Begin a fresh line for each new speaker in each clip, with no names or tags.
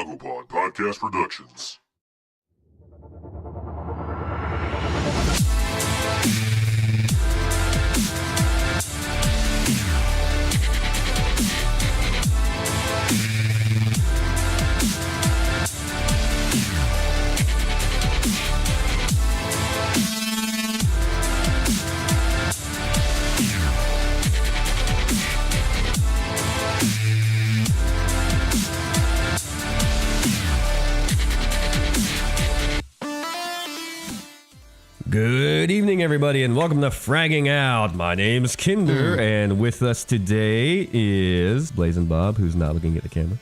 Ogopod Podcast Productions.
Good evening, everybody, and welcome to Fragging Out. My name's Kinder, and with us today is Blazing Bob, who's not looking at the camera.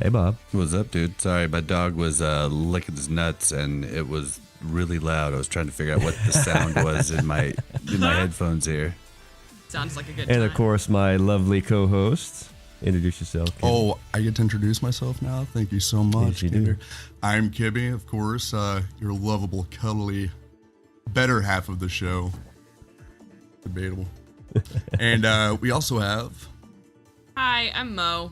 Hey, Bob.
What's up, dude? Sorry, my dog was licking his nuts, and it was really loud. I was trying to figure out what the sound was in my headphones here.
Sounds like a good time.
And, of course, my lovely co-host. Introduce yourself, Kibby.
Oh, I get to introduce myself now? Thank you so much,
Yes, you do.
I'm Kibby, of course, your lovable, cuddly, better half of the show. Debatable. And we also have...
Hi, I'm Mo.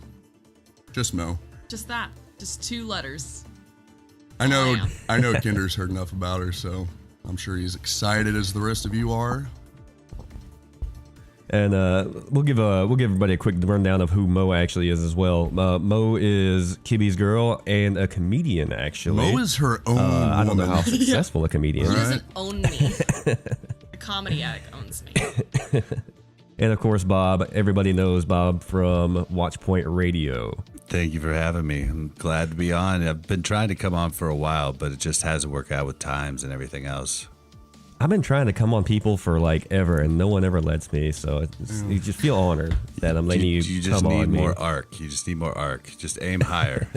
Just Mo.
Just that. Just 2 letters.
I know
I am.
Kinder's heard enough about her, so I'm sure he's excited as the rest of you are.
And we'll give everybody a quick rundown of who Mo actually is as well. Mo is Kibby's girl and a comedian, actually.
Mo is her own
I don't know
woman.
how successful a comedian
She
is.
doesn't own me. A comedy addict owns me.
And, of course, Bob. Everybody knows Bob from Watchpoint Radio.
Thank you for having me. I'm glad to be on. I've been trying to come on for a while, but it just hasn't worked out with times and everything else.
I've been trying to come on people for like ever, and no one ever lets me. So you just feel honored that I'm letting you
just
come
need
on
more
me.
arc. You just need more arc. Just aim higher.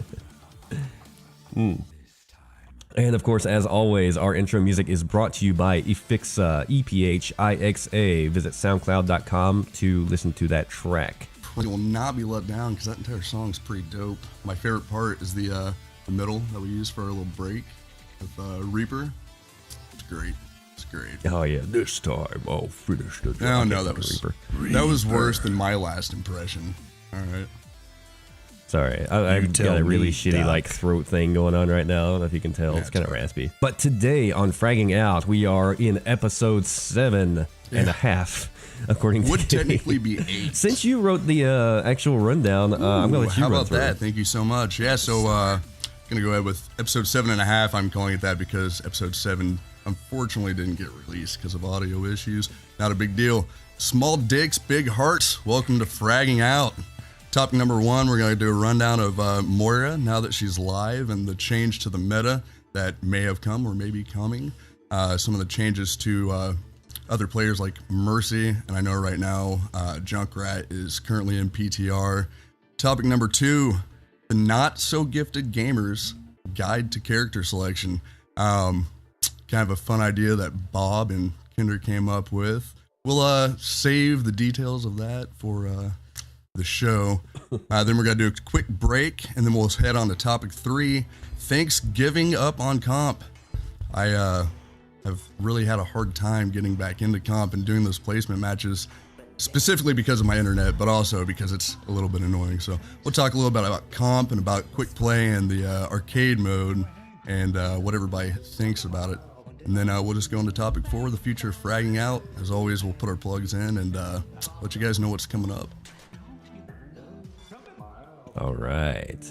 And of course, as always, our intro music is brought to you by Efixa, EPHIXA. Visit SoundCloud.com to listen to that track.
You will not be let down because that entire song's pretty dope. My favorite part is the middle that we use for our little break with Reaper. It's great. Great.
Oh yeah, this time I'll finish the
No, that was
Reaper.
worse than my last impression. All right.
Sorry, I've
tell
got a really
me,
shitty
Doc.
like throat thing going on right now. I don't know if you can tell.
Yeah,
it's kind of
it's all right.
raspy. But today on Fragging Out, we are in episode 7 and a half, according to
Would
Kibby.
technically be 8.
Since you wrote the actual rundown, I'm gonna let you
How
run
about
through
that?
it.
Thank you so much. Yeah, so gonna go ahead with episode 7.5. I'm calling it that because episode 7 unfortunately didn't get released because of audio issues. Not a big deal. Small dicks, big hearts. Welcome to Fragging Out. Topic number 1, we're going to do a rundown of Moira now that she's live and the change to the meta that may have come or may be coming. Some of the changes to other players like Mercy, and I know right now Junkrat is currently in PTR. Topic number 2, the not so gifted gamers guide to character selection. Kind of a fun idea that Bob and Kinder came up with. We'll save the details of that for the show. Then we're going to do a quick break, and then we'll head on to topic 3, Thanksgiving up on comp. I have really had a hard time getting back into comp and doing those placement matches, specifically because of my internet, but also because it's a little bit annoying. So we'll talk a little bit about comp and about quick play and the arcade mode and what everybody thinks about it. And then we'll just go into topic 4, the future of fragging out. As always, we'll put our plugs in and let you guys know what's coming up.
All right.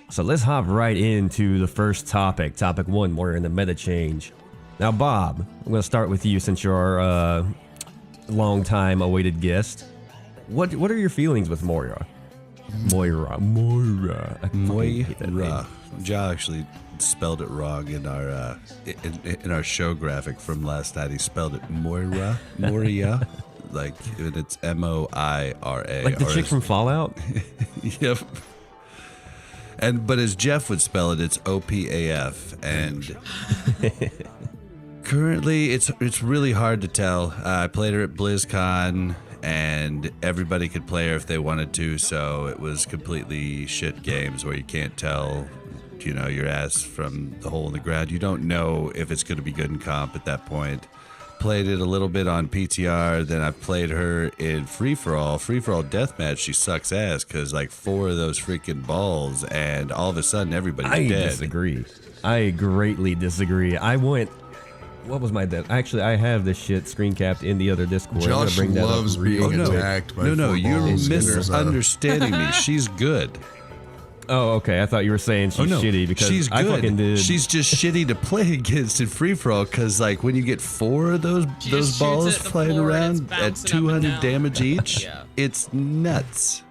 So let's hop right into the first topic. Topic 1, Moira in the meta change. Now, Bob, I'm going to start with you since you're our long time awaited guest. What are your feelings with Moira? Moira. I fucking hate that name.
Moira. Ja actually spelled it wrong in our show graphic from last night. He spelled it Moira. Like it's Moira.
Like the chick from Fallout?
Yep. But as Jeff would spell it, it's OPAF. And currently, it's really hard to tell. I played her at BlizzCon, and everybody could play her if they wanted to. So it was completely shit games where you can't tell, your ass from the hole in the ground. You don't know if it's going to be good in comp at that point. played it a little bit on PTR. Then I played her in free for all deathmatch. She sucks ass because like 4 of those freaking balls, and all of a sudden everybody's dead.
I disagree. I greatly disagree. I went. What was my death? Actually, I have this shit screen capped in the other Discord.
Josh loves being attacked by
No,
4
you're
balls.
misunderstanding me. She's good.
Oh, okay. I thought you were saying she's shitty because
she's good.
I fucking did.
She's just shitty to play against in free for all because, like, when you get 4 of those balls flying around at 200 damage each, it's nuts.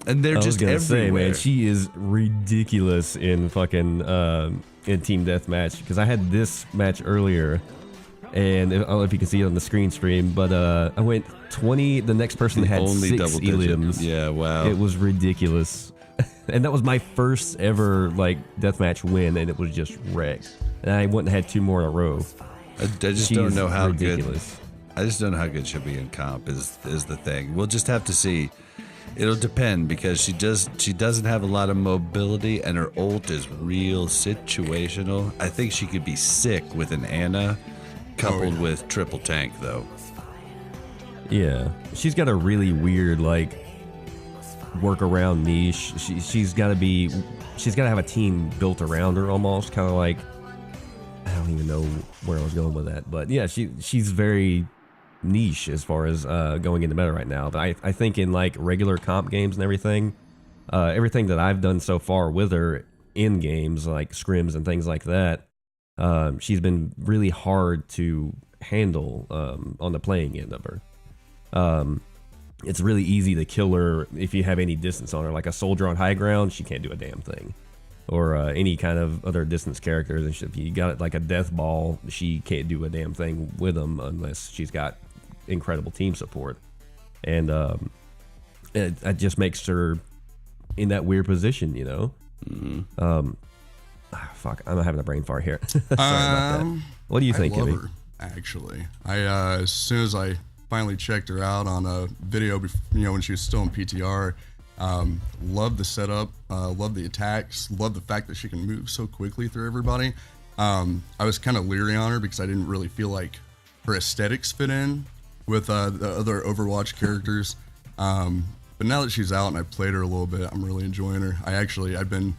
And they're just everywhere. Say, man,
she is ridiculous in fucking in team deathmatch because I had this match earlier. And I don't know if you can see it on the screen stream, but I went 20. The next person had
only
6
double
elims.
Yeah, wow.
It was ridiculous. And that was my first ever like deathmatch win, and it was just wrecked. And I went and had 2 more in a row.
I just don't know how
ridiculous.
good. I just don't know how good she'll be in comp. Is the thing. We'll just have to see. It'll depend because she doesn't have a lot of mobility, and her ult is real situational. I think she could be sick with an Ana, coupled with triple tank though.
Yeah, she's got a really weird like workaround niche. She's got to have a team built around her almost, kind of like, I don't even know where I was going with that, but yeah, she's very niche as far as going into meta right now. But I think in like regular comp games and everything that I've done so far with her in games like scrims and things like that, she's been really hard to handle on the playing end of her. It's really easy to kill her if you have any distance on her. Like a soldier on high ground, she can't do a damn thing. Or any kind of other distance characters. And if you got it like a death ball, she can't do a damn thing with them unless she's got incredible team support. And it just makes her in that weird position, you know? Mm-hmm. Fuck, I'm having a brain fart here. Sorry about that. What do you think,
love
Kimmy?
her, actually. As soon as I finally checked her out on a video, when she was still in PTR. Love the setup, love the attacks, love the fact that she can move so quickly through everybody. I was kind of leery on her because I didn't really feel like her aesthetics fit in with the other Overwatch characters. But now that she's out and I played her a little bit, I'm really enjoying her. I've been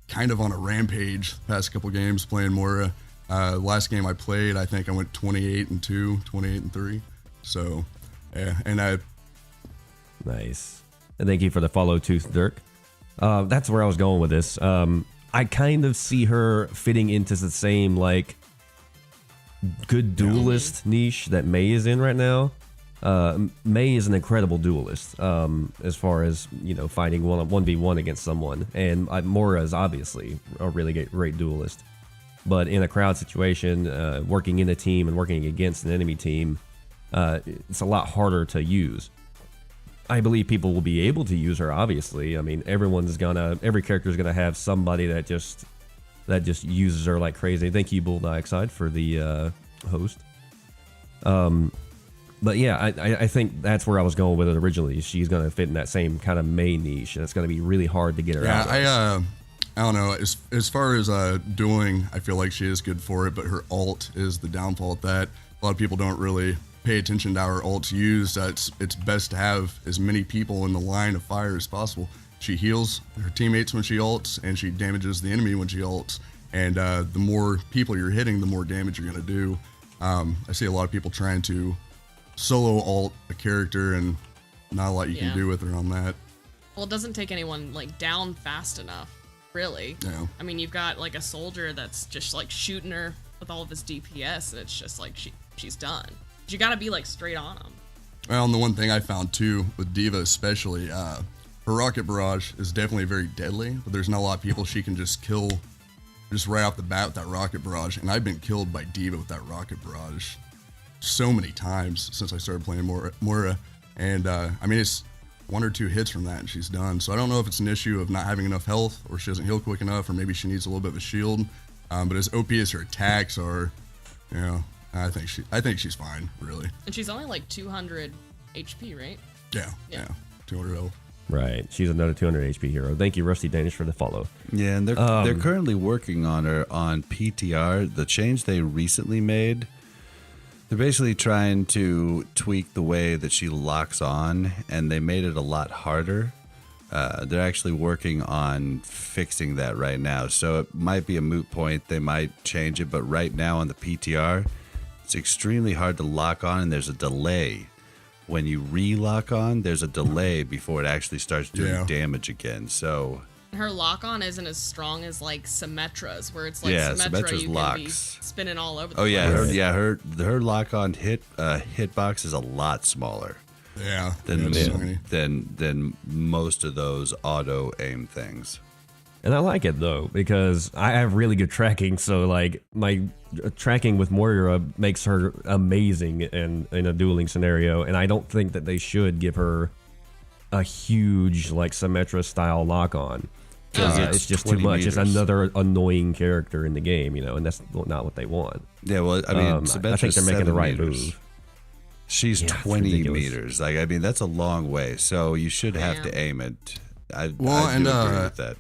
kind of on a rampage the past couple games playing Moira. Last game I played, I think I went 28-2, 28-3. So, yeah, and
nice. And thank you for the follow, Tooth Dirk. That's where I was going with this. I kind of see her fitting into the same, like, good duelist niche that Mei is in right now. Mei is an incredible duelist as far as, fighting 1v1 against someone. And Moira is obviously a really great duelist. But in a crowd situation, working in a team and working against an enemy team, it's a lot harder to use. I believe people will be able to use her, obviously. I mean, every character is gonna have somebody that just uses her like crazy. Thank you, Bull Dioxide, for the host. But yeah, I think that's where I was going with it originally. She's gonna fit in that same kind of Mei niche, and it's gonna be really hard to get her out.
I don't know. As far as dueling, I feel like she is good for it, but her ult is the downfall at that. A lot of people don't really pay attention to how her ult's used. It's best to have as many people in the line of fire as possible. She heals her teammates when she ults, and she damages the enemy when she ults. And the more people you're hitting, the more damage you're going to do. I see a lot of people trying to solo ult a character, and not a lot you can do with her on that.
Well, it doesn't take anyone like down fast enough, really.
Yeah.
I mean, you've got like a soldier that's just like shooting her with all of his DPS, and it's just like she's done. You gotta be like straight on them.
Well, and the one thing I found too with D.Va especially, her rocket barrage is definitely very deadly, but there's not a lot of people she can just kill just right off the bat with that rocket barrage. And I've been killed by D.Va with that rocket barrage so many times since I started playing Moira. And I mean, it's 1 or 2 hits from that and she's done. So I don't know if it's an issue of not having enough health, or she doesn't heal quick enough, or maybe she needs a little bit of a shield. But as OP as her attacks are, I think she's fine, really.
And she's only like 200 HP, right?
Yeah. 200 health.
Right. She's another 200 HP hero. Thank you, Rusty Danish, for the follow.
Yeah, and they're currently working on her on PTR. The change they recently made, They're basically trying to tweak the way that she locks on, and they made it a lot harder. They're actually working on fixing that right now. So it might be a moot point. They might change it. But right now on the PTR, it's extremely hard to lock on, and there's a delay. When you re-lock on, there's a delay before it actually starts doing damage again. So
her lock-on isn't as strong as like Symmetra's, where it's like
Symmetra's
you
locks.
can be spinning all over the
place.
place.
Her lock-on hitbox is a lot smaller.
Yeah.
Than most of those auto aim things.
And I like it though, because I have really good tracking, so like my tracking with Moira makes her amazing in a dueling scenario, and I don't think that they should give her a huge like Symmetra style lock on. It's just too much. It's another annoying character in the game, and that's not what they want.
Yeah, well, I mean,
I think they're making the right move.
She's 20 meters. Like, I mean, that's a long way, so you should have to aim it. I do agree with that.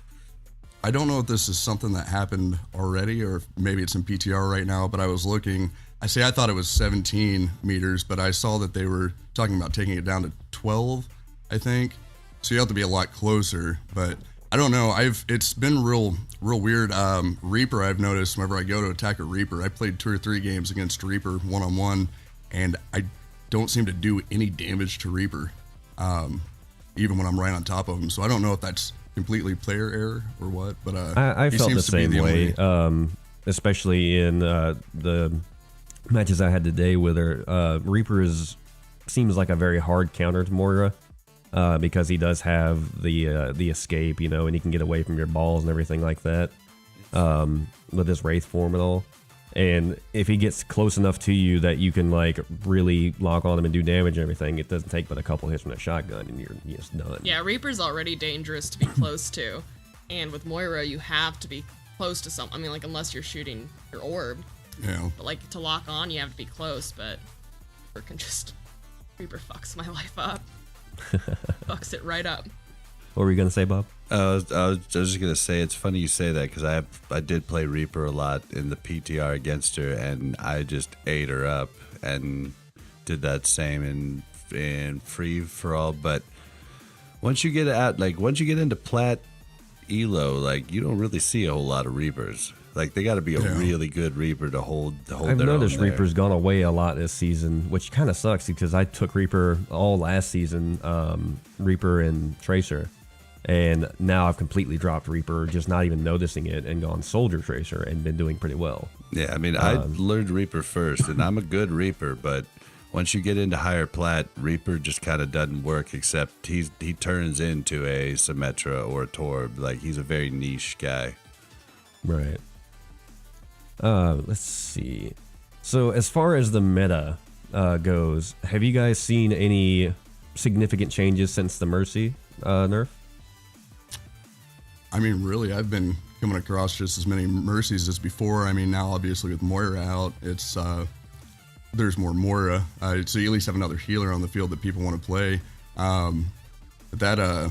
I don't know if this is something that happened already or maybe it's in PTR right now, but I was looking. I thought it was 17 meters, but I saw that they were talking about taking it down to 12, I think. So you have to be a lot closer, but I don't know. It's been real weird. Reaper, I've noticed whenever I go to attack a Reaper, I played 2 or 3 games against Reaper one-on-one, and I don't seem to do any damage to Reaper, even when I'm right on top of him. So I don't know if that's completely player error or what, but
I felt the same way, especially in the matches I had today with her. Reaper seems like a very hard counter to Moira, because he does have the escape, and he can get away from your balls and everything like that, with his Wraith form and all. And if he gets close enough to you that you can like really lock on him and do damage and everything, it doesn't take but a couple hits from a shotgun and you're just done.
Yeah, Reaper's already dangerous to be close to, and with Moira you have to be close to something. I mean, like unless you're shooting your orb.
Yeah.
But like to lock on, you have to be close. But Reaper fucks my life up. Fucks it right up.
What were you gonna say, Bob?
I was just gonna say it's funny you say that because I did play Reaper a lot in the PTR against her, and I just ate her up and did that same in free for all. But once you get into plat elo, like you don't really see a whole lot of Reapers. Like they got to be a really good Reaper to hold.
I've noticed Reaper's gone away a lot this season, which kind of sucks because I took Reaper all last season, Reaper and Tracer. And now I've completely dropped Reaper, just not even noticing it, and gone Soldier Tracer and been doing pretty well.
Yeah, I mean, I learned Reaper first, and I'm a good Reaper, but once you get into higher plat, Reaper just kind of doesn't work, except he turns into a Symmetra or a Torb. Like, he's a very niche guy.
Right. Let's see. So as far as the meta goes, have you guys seen any significant changes since the Mercy nerf?
I mean, really, I've been coming across just as many Mercies as before. I mean, now obviously with Moira out, it's there's more Moira, so you at least have another healer on the field that people want to play. But that I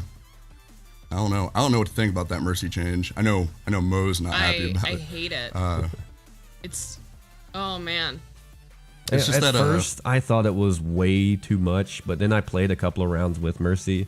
don't know what to think about that Mercy change. I know Mo's not happy about it.
I hate it. It's oh man.
It's just at first I thought it was way too much, but then I played a couple of rounds with Mercy.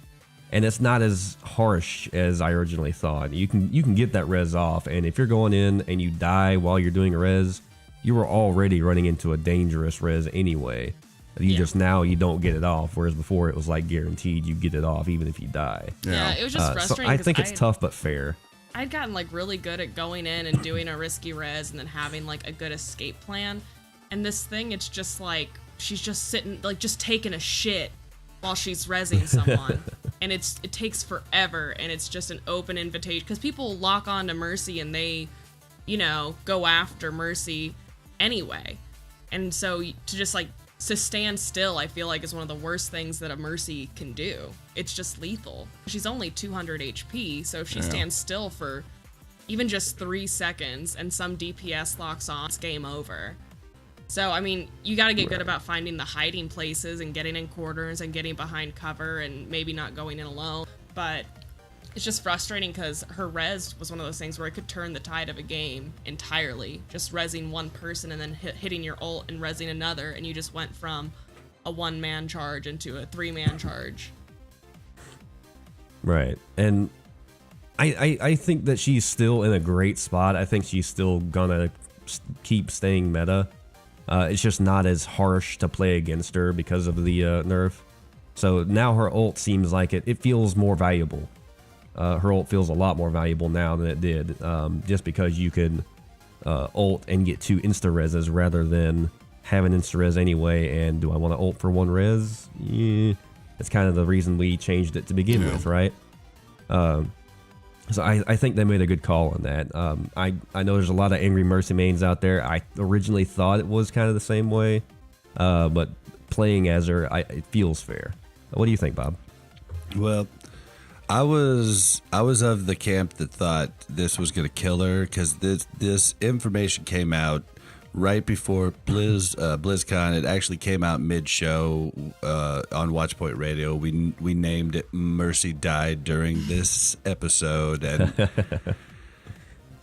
And it's not as harsh as I originally thought. You can get that res off, and if you're going in and you die while you're doing a res, you were already running into a dangerous res anyway. Just now you don't get it off, whereas before it was like guaranteed you get it off even if you die.
Yeah, it was just frustrating.
So I think it's tough but fair.
I'd gotten like really good at going in and doing a risky res and then having like a good escape plan. And this thing, it's just like she's just sitting, like just taking a shit while she's rezzing someone. And it takes forever, and it's just an open invitation because people lock on to Mercy and they, go after Mercy anyway. And so to stand still, I feel like is one of the worst things that a Mercy can do. It's just lethal. She's only 200 HP, so if she stands still for even just 3 seconds and some DPS locks on, it's game over. So, I mean, you got to get good about finding the hiding places and getting in corners and getting behind cover and maybe not going in alone. But It's just frustrating because her res was one of those things where it could turn the tide of a game entirely. Just rezzing one person and then hitting your ult and rezzing another, and you just went from a one-man charge into a three-man charge.
Right. And I think that she's still in a great spot. I think she's still gonna keep staying meta. It's just not as harsh to play against her because of the nerf. So now her ult seems like it feels more valuable. Her ult feels a lot more valuable now than it did, just because you could ult and get 2 insta-reses rather than have an insta-res anyway. And do I want to ult for 1 res? Yeah. That's kind of the reason we changed it to begin with, right? So I think they made a good call on that. I know there's a lot of angry Mercy mains out there. I originally thought it was kind of the same way, but playing as her, it feels fair. What do you think, Bob?
Well, I was of the camp that thought this was going to kill her because this information came out right before BlizzCon. It actually came out mid-show on Watchpoint Radio. We named it "Mercy Died" during this episode, and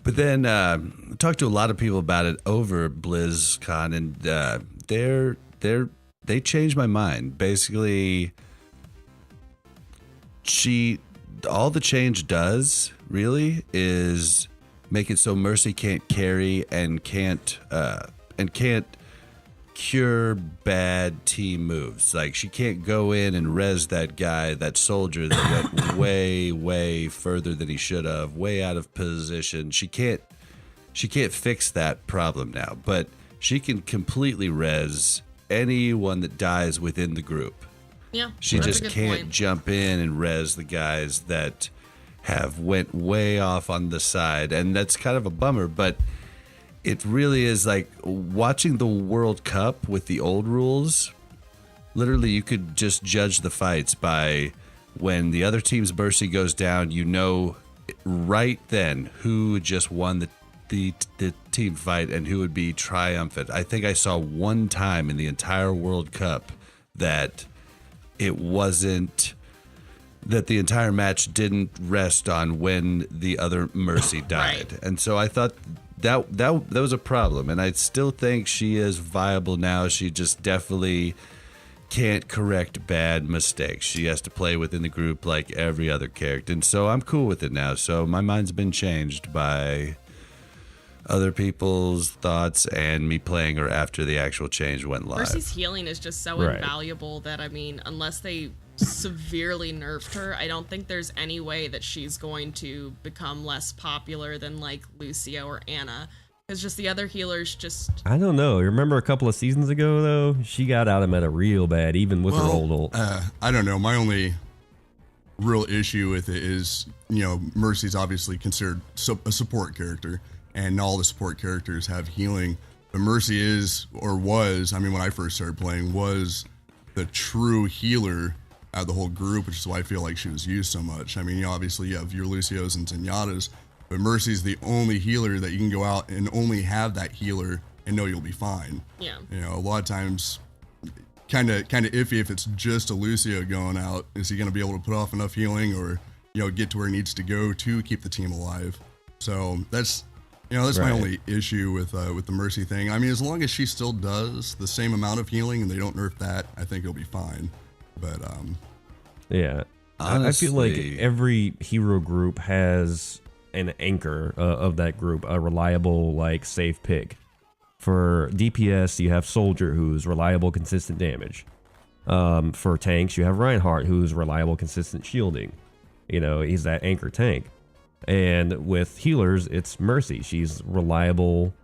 but then talked to a lot of people about it over BlizzCon, and they changed my mind. Basically, all the change does really is make it so Mercy can't carry and can't cure bad team moves. Like, she can't go in and res that soldier that went way further than he should have, way out of position. She can't fix that problem now, but she can completely res anyone that dies within the group.
Yeah,
she
that's
just
a good
can't
point.
jump in and res the guys that have went way off on the side, and that's kind of a bummer. But it really is like watching the World Cup with the old rules. Literally, you could just judge the fights by when the other team's Mercy goes down. You know right then who just won the team fight and who would be triumphant. I think I saw one time in the entire World Cup that it wasn't, that the entire match didn't rest on when the other Mercy died.
Right.
And so I thought that was a problem, and I still think she is viable now. She just definitely can't correct bad mistakes. She has to play within the group like every other character, and so I'm cool with it now. So my mind's been changed by other people's thoughts and me playing her after the actual change went live.
Mercy's healing is just so
Right.
invaluable that, I mean, unless they severely nerfed her, I don't think there's any way that she's going to become less popular than like Lucio or Anna. Because just the other healers just...
I don't know. Remember a couple of seasons ago, though? She got out of meta real bad, even with her old ult.
I don't know. My only real issue with it is, Mercy's obviously considered a support character, and all the support characters have healing. But Mercy is, or was, I mean, when I first started playing, was the true healer out of the whole group, which is why I feel like she was used so much. I mean, obviously you have your Lucios and Zenyatta's, but Mercy's the only healer that you can go out and only have that healer and know you'll be fine.
Yeah.
A lot of times, kind of iffy if it's just a Lucio going out. Is he going to be able to put off enough healing, or get to where he needs to go to keep the team alive? So that's that's my
Right.
only issue with the Mercy thing. I mean, as long as she still does the same amount of healing and they don't nerf that, I think it'll be fine. But
Yeah. I feel like
Honestly-
every hero group has an anchor of that group, a reliable, like, safe pick. For DPS, you have Soldier, who's reliable, consistent damage. For tanks, you have Reinhardt, who's reliable, consistent shielding. He's that anchor tank. And with healers, it's Mercy. She's reliable,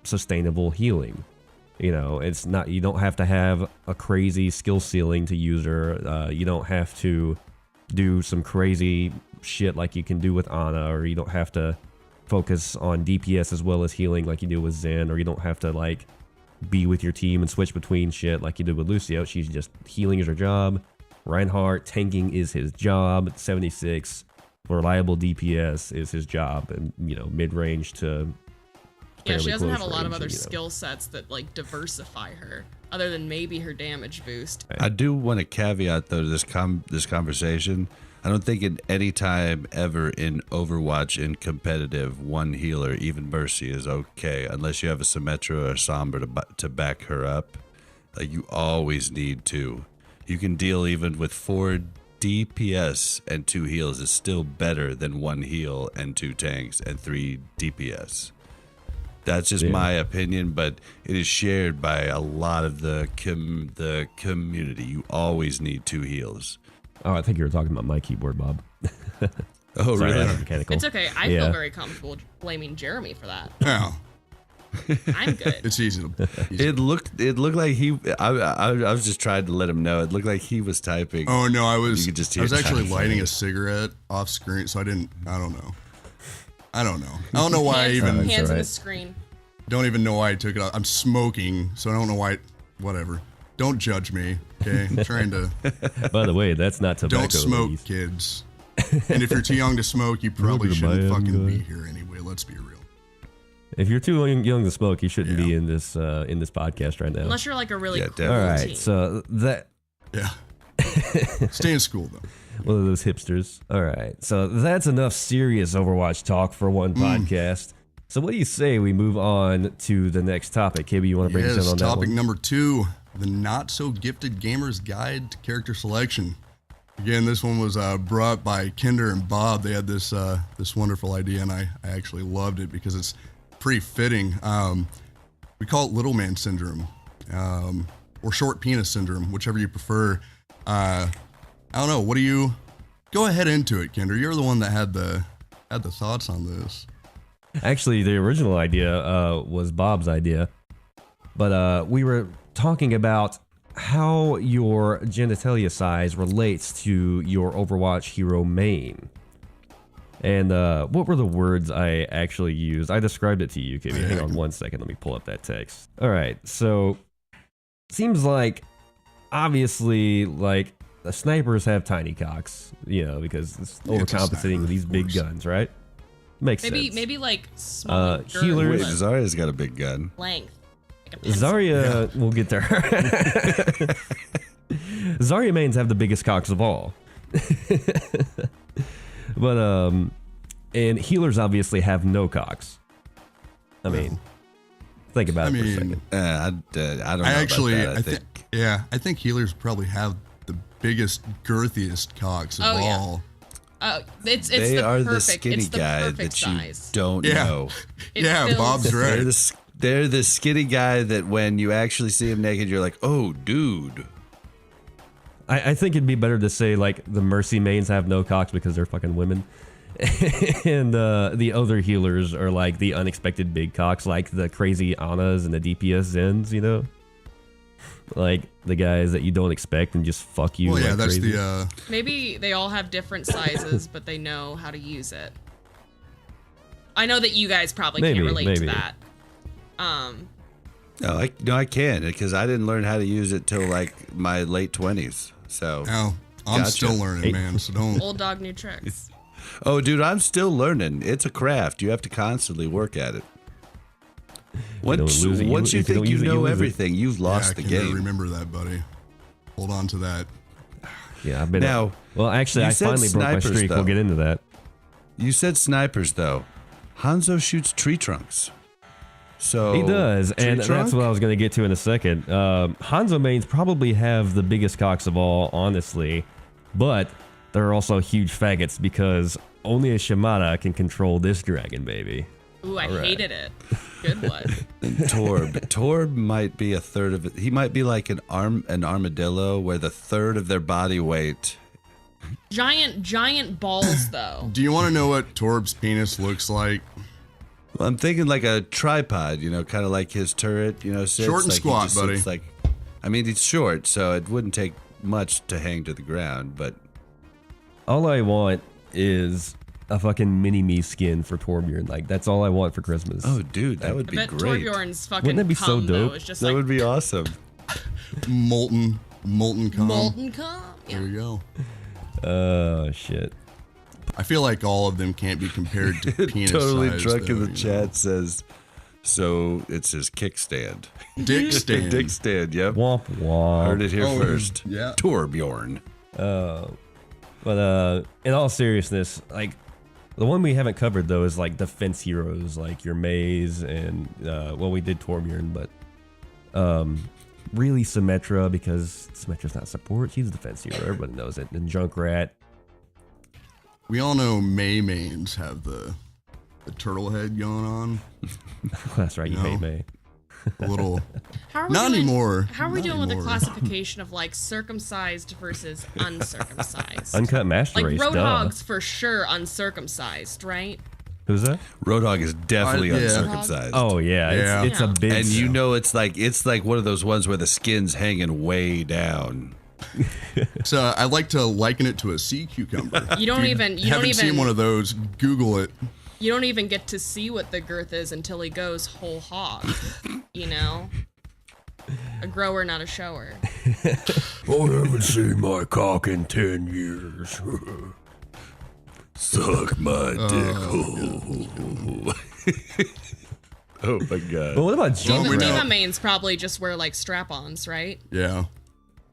sustainable healing. It's not, you don't have to have a crazy skill ceiling to use her. You don't have to do some crazy shit like you can do with Ana, or you don't have to focus on DPS as well as healing like you do with Zen, or you don't have to like be with your team and switch between shit like you did with Lucio. She's just healing is her job. Reinhardt, tanking is his job. 76, reliable DPS is his job, and mid-range to
Yeah,
fairly
she doesn't
close
have a lot of
range,
other skill sets that like diversify her, other than maybe her damage boost.
I do want to caveat though to this conversation. I don't think in any time ever in Overwatch in competitive, one healer, even Mercy, is okay unless you have a Symmetra or a Sombra to back her up. Like, you always need 2. You can deal even with 4 DPS and 2 heals is still better than 1 heal and 2 tanks and 3 DPS. That's just my opinion, but it is shared by a lot of the community. You always need 2 heals.
Oh, I think you were talking about my keyboard, Bob.
Oh,
Sorry,
really?
that was mechanical.
It's okay. I feel very comfortable blaming Jeremy for that.
Oh,
I'm good.
it's easy to.
It looked like he. I was just trying to let him know. It looked like he was typing.
Oh no, I was.
You could just
I was
hear
actually
typing.
lighting a cigarette off screen, so I didn't. I don't know. I don't know why I even.
That's
Hands on
all
the
right.
screen.
Don't even know why I took it off. I'm smoking, so I don't know why. Whatever. Don't judge me, okay? I'm trying to.
By the way, that's not tobacco.
Don't smoke,
ladies.
kids. And if you're too young to smoke, you probably
Look at
shouldn't
my
fucking be
guy.
here anyway. Let's be real.
If you're too young to smoke, you shouldn't be in this podcast right now.
Unless you're like a really cool
definitely.
All right,
teen.
so that
Yeah. Stay in school though.
one of those hipsters. All right, so that's enough serious Overwatch talk for one podcast. So what do you say we move on to the next topic? KB, you want to bring us in
Yes,
on that
topic
one?
number 2, the not so gifted gamer's guide to character selection. Again, this one was brought by Kinder and Bob. They had this this wonderful idea, and I actually loved it because it's pretty fitting. We call it little man syndrome, or short penis syndrome, whichever you prefer. I don't know. What do you? Go ahead into it, Kinder. You're the one that had the thoughts on this.
Actually, the original idea was Bob's idea, but we were talking about how your genitalia size relates to your Overwatch hero main. And what were the words I actually used? I described it to you, KB. Hang on one second. Let me pull up that text. All right. So, seems like, obviously, like, the snipers have tiny cocks, you know, because it's overcompensating
sniper,
with these
of
big
course.
guns, right? Makes sense.
Maybe like small
healers-
Wait, Zarya's got a big gun.
length. Like a pencil.
Zarya, we'll get there. Zarya mains have the biggest cocks of all. But, and healers obviously have no cocks. I mean, think about it for a second.
I don't know.
I actually,
about that,
I think healers probably have the biggest, girthiest cocks of
Oh, yeah.
all.
It's
they
the
are
perfect,
the skinny
it's the
guy
perfect
that you
size.
don't
Yeah.
know.
It
Yeah,
fills-
Bob's right.
They're the skinny guy that when you actually see him naked, you're like, oh, dude.
I think it'd be better to say, like, the Mercy mains have no cocks because they're fucking women. And the other healers are, like, the unexpected big cocks, like the crazy Annas and the DPS Zens, you know? Like, the guys that you don't expect and just fuck you.
Well, yeah,
like
that's
crazy.
the.
Maybe they all have different sizes, but they know how to use it. I know that you guys probably
Maybe,
can't relate to
maybe.
that.
No, I can because I didn't learn how to use it till like my late 20s. So,
Oh, I'm
Gotcha.
still learning, man. So don't.
Old dog, new tricks.
oh, dude, I'm still learning. It's a craft. You have to constantly work at it. Once
lose it,
once you
if you
think
don't
you
use it, you
know
lose it.
everything, you've
Yeah,
lost
I
the
can
game.
remember that, buddy. Hold on to that.
Yeah, I've been.
Now,
well, actually,
you
I
said
finally broke my
snipers,
streak.
though.
We'll get into that.
You said snipers though. Hanzo shoots tree trunks. So
He does,
tree
and
trunk?
that's what I was going to get to in a second. Hanzo mains probably have the biggest cocks of all, honestly, but they're also huge faggots because only a Shimada can control this dragon, baby.
Ooh, I
right.
hated it. Good one.
Torb might be a third of it. He might be like an armadillo, where the third of their body weight.
Giant balls, though.
Do you want to know what Torb's penis looks like?
Well, I'm thinking like a tripod, you know, kind of like his turret, you know, sits,
Short and
like he
squat,
just
buddy.
sits like, I mean, he's short, so it wouldn't take much to hang to the ground, but
All I want is a fucking mini-me skin for Torbjorn. Like, that's all I want for Christmas.
oh, dude, that would
I
be
bet
great.
Torbjorn's fucking
Wouldn't that be so
cum, though,
dope?
is just
That
like
would be awesome.
Molten cum.
molten cum. Yeah.
There you go.
Oh, shit.
I feel like all of them can't be compared to penis
Totally
size,
drunk
though,
in the
you know?
chat says, so it's his kickstand.
Dick stand.
Dick stand, yep.
Womp womp.
Heard it here
Oh,
first.
yeah.
Torbjorn.
But in all seriousness, like the one we haven't covered though is like defense heroes, like your Maze and well, we did Tormund, but really Symmetra, because Symmetra's not support, she's a defense hero, everybody knows it. And Junkrat.
We all know May mains have the turtle head going on.
That's right, you hate May.
A little.
How are we
Not
doing,
anymore.
How are we
Not
doing with the
anymore.
classification of like circumcised versus uncircumcised?
Uncut Master
Like
Race,
Roadhog's for sure uncircumcised, right?
Who's that?
Roadhog is definitely
yeah.
uncircumcised.
Oh yeah,
Yeah.
It's a big.
and you know it's like one of those ones where the skin's hanging way down.
So I like to liken it to a sea cucumber.
You don't even
Haven't seen one of those? Google it.
you don't even get to see what the girth is until he goes whole hog. You know, a grower, not a shower.
I haven't seen my cock in 10 years.
Suck my dick. Oh my god.
But what about
we know-
Diva mains probably just wear like strap-ons, right?
Yeah.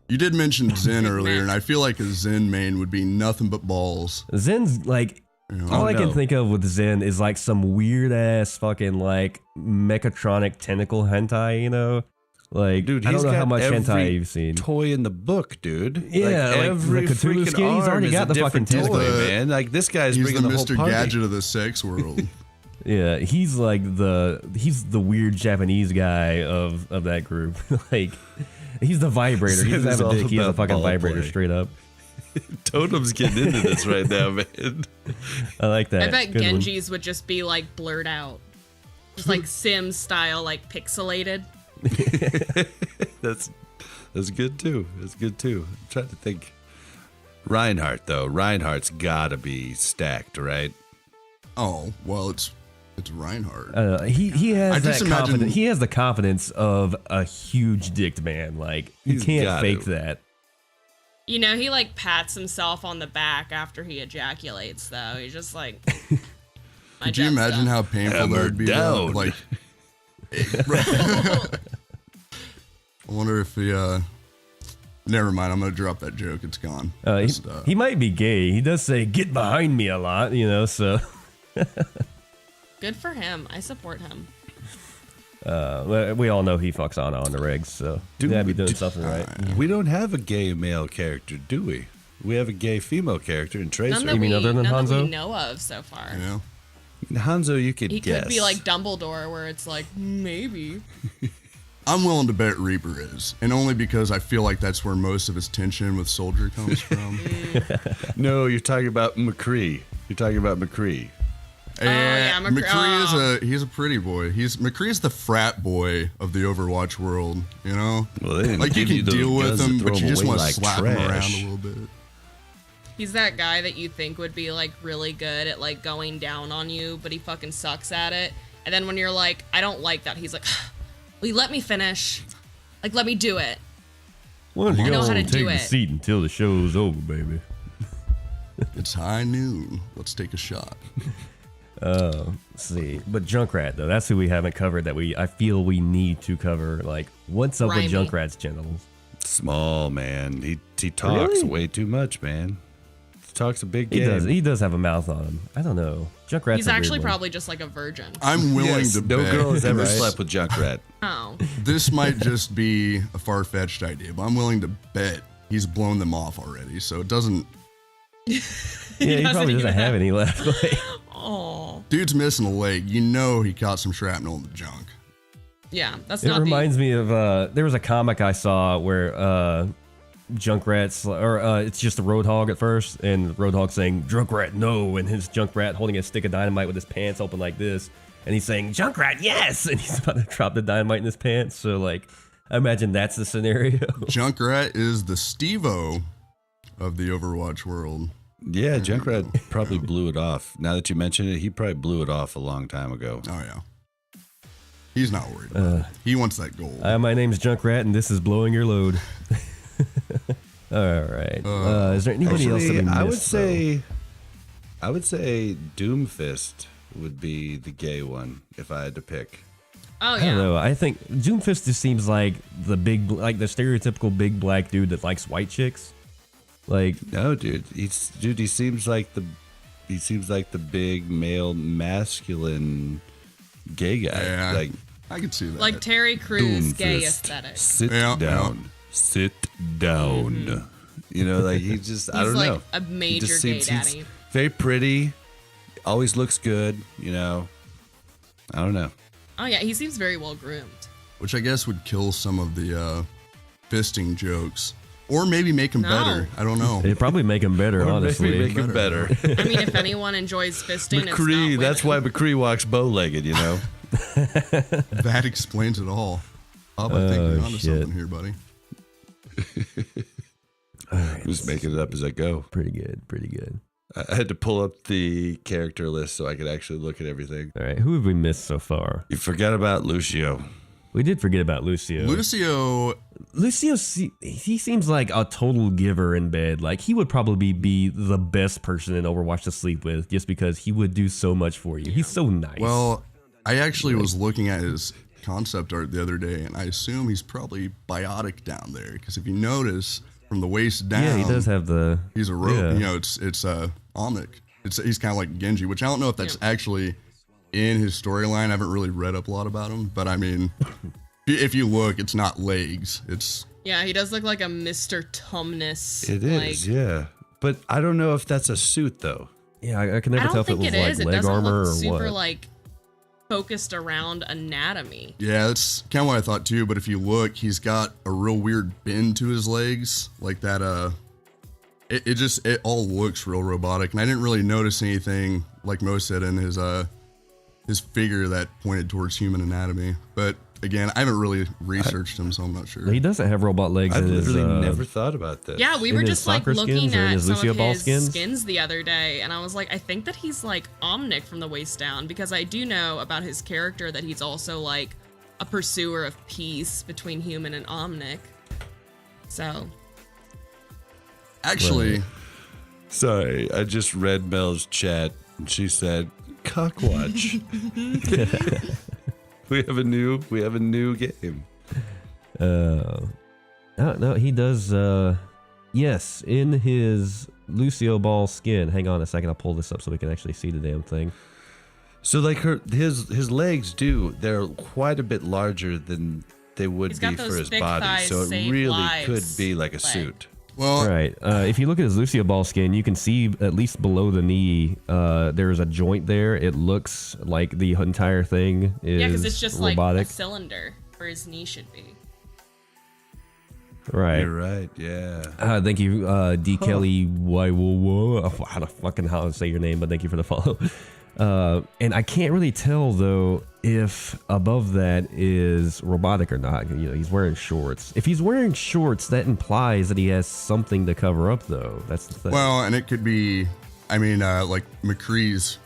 You did mention Zen earlier, and I feel like a Zen main would be nothing but balls.
Zen's like, all I can think of with Zen is like some weird ass fucking like mechatronic tentacle hentai, you know? Like,
Dude,
I
he's
don't know
got
how much
every
hentai you've seen.
toy in the book, dude.
Yeah, like
every
the Cthulhu
freaking
skin, he's
arm
already
is
got
a
the fucking
different toy,
tentacle.
man. Like this guy's
He's
bringing
the
the whole
Mr.
party.
Gadget of the sex world.
Yeah, he's like he's the weird Japanese guy of that group. Like, he's the vibrator. He doesn't
It's
have a
all
dick. He's a
about
fucking
ball
vibrator
play.
straight up.
Totem's getting into this right now, man.
I like that.
I bet
Good one.
Genji's would just be like blurred out, just like Sims style, like pixelated.
That's good too. That's good too. I'm trying to think. Reinhardt though. Reinhardt's gotta be stacked, right?
Oh, well, it's Reinhardt.
He
I
has
just
that
imagine-
confidence. He has the confidence of a huge dicked man. Like, you
He's
can't
got
fake
to.
that.
You know, he like pats himself on the back after he ejaculates, though. He's just like.
Could you imagine how painful that would be? though?
down.
Like, I wonder if he. Never mind. I'm gonna drop that joke. It's gone.
He might be gay. He does say "get behind me" a lot, you know. So
Good for him. I support him.
we all know he fucks on the regs. So
Dude,
yeah, be doing something right.
We don't have a gay male character, do we? We have a gay female character in Tracer.
None that,
You mean
we,
other than
none that
Hanzo?
we know of so far.
You know.
Hanzo, you could
He
guess.
could be like Dumbledore, where it's like, maybe.
I'm willing to bet Reaper is, and only because I feel like that's where most of his tension with Soldier comes from.
No, you're talking about McCree. You're talking about McCree.
yeah,
McCree he's a pretty boy. McCree's the frat boy of the Overwatch world. You know,
Well, they didn't
like you
give
can
you those
deal with
guns to
him,
throw
but you
him
just
away
want to
like
slap him around
trash.
a little bit.
He's that guy that you think would be like really good at like going down on you, but he fucking sucks at it. And then when you're like, I don't like that, he's like, will you let me finish? Like, let me do it.
Why don't you
I know
go
how
on
to
and
do
take the
it.
seat until the show's over, baby?
It's high noon. Let's take a shot.
Let's see, but Junkrat though, that's who we haven't covered. That I feel we need to cover. Like, what's up
Grimy.
with Junkrat's genitals?
Small, man. He talks
Really?
way too much, man. He talks a big
He
game.
does. He does have a mouth on him. I don't know. Junkrat's
He's
a weird
actually
one.
probably just like a virgin.
I'm willing
Yes,
to
no
bet
girl has ever
this-
slept with Junkrat.
Oh.
This might just be a far-fetched idea, but I'm willing to bet he's blown them off already. So it doesn't.
Yeah, he
doesn't
probably
even
doesn't have any left. Like,
Oh.
Dude's missing a leg. You know he caught some shrapnel in the junk.
Yeah, that's
it
not
reminds me of there was a comic I saw where Junkrat's or it's just the Roadhog at first, and Roadhog saying Junkrat no, and his Junkrat holding a stick of dynamite with his pants open like this, and he's saying Junkrat yes, and he's about to drop the dynamite in his pants. So like, I imagine that's the scenario.
Junkrat is the Steve-O of the Overwatch world.
Yeah, Junkrat probably blew it off. Now that you mention it, he probably blew it off a long time ago.
Oh yeah. He's not worried about it. He wants that gold.
Hi, my name's Junkrat, and this is blowing your load. All right. Is there anybody else that we
Actually,
missed,
I would say Doomfist would be the gay one if I had to pick.
Oh,
I don't
yeah.
know. I think Doomfist just seems like the stereotypical big black dude that likes white chicks. Like,
No, dude. He seems like the big male masculine gay guy.
Yeah,
Like
I could see that.
Like Terry Crews, gay
Doomfist.
aesthetic.
Sit
Yeah,
down. Sit down. You know, like he just I
He's
don't
like
know.
a
He
major
just
gay
seems
daddy.
very pretty. Always looks good, you know. I don't know.
Oh yeah, he seems very well groomed.
Which I guess would kill some of the fisting jokes. Or maybe make them
No.
better. I don't know.
it'd probably make him better,
Or
honestly.
maybe make him better.
I mean, if anyone enjoys fisting,
McCree,
it's not
that's why
women.
McCree walks bow-legged, you know.
That explains it all. Bob, I think you're onto
shit.
something here, buddy.
I'm just making it up as I go.
Pretty good.
I had to pull up the character list so I could actually look at everything.
All right, who have we missed so far?
You forgot about Lucio.
We did forget about Lucio.
Lucio,
He seems like a total giver in bed. Like, he would probably be the best person in Overwatch to sleep with just because he would do so much for you. He's so nice.
well, I actually was looking at his concept art the other day, and I assume he's probably biotic down there. Because if you notice, from the waist down,
yeah, he does have the...
he's a rope.
yeah.
You know, it's Omnic. He's kind of like Genji, which I don't know if that's actually in his storyline. I haven't really read up a lot about him, but I mean, if you look, it's not legs. It's
Yeah, he does look like a Mr. Tumnus.
It is, yeah. But I don't know if that's a suit, though.
Yeah, I can
I
never tell
don't
if it
think
was
it
like
is. It
leg
doesn't
armor
look
or
super
what.
like focused around anatomy.
yeah, that's kind of what I thought too. But if you look, he's got a real weird bend to his legs, like that. It all looks real robotic, and I didn't really notice anything like Mo said in his figure that pointed towards human anatomy. But again, I haven't really researched him, so I'm not sure.
He doesn't have robot legs
I've
in his...
literally never thought about this.
Yeah, we
In
were
his
just like
soccer
looking
skins or in
at
his
some
Lucio
of
Ball
his
skins?
skins the other day, and I was like, I think that he's like Omnic from the waist down, because I do know about his character that he's also like a pursuer of peace between human and Omnic. So
Actually,
Sorry, I just read Mel's chat, and she said, "Cockwatch." we have a new game.
No, he does. Yes, in his Lucio Ball skin. Hang on a second, I'll pull this up so we can actually see the damn thing.
So like his legs they're quite a bit larger than they would
He's
be
got
for
those
his
thick
body.
thighs,
So it
save
really
lives
could be like a
leg.
suit.
well,
Right. If you look at his Lucio Ball skin, you can see at least below the knee, there's a joint there. It looks like the entire thing is
yeah, because it's just
robotic.
like a cylinder where his knee should be.
Right.
You're right. Yeah.
Thank you, D. Kelly. How to say your name, but thank you for the follow. And I can't really tell though if above that is robotic or not. You know, he's wearing shorts. If he's wearing shorts, that implies that he has something to cover up, though. That's the thing.
well, and it could be. I mean, like McCree's.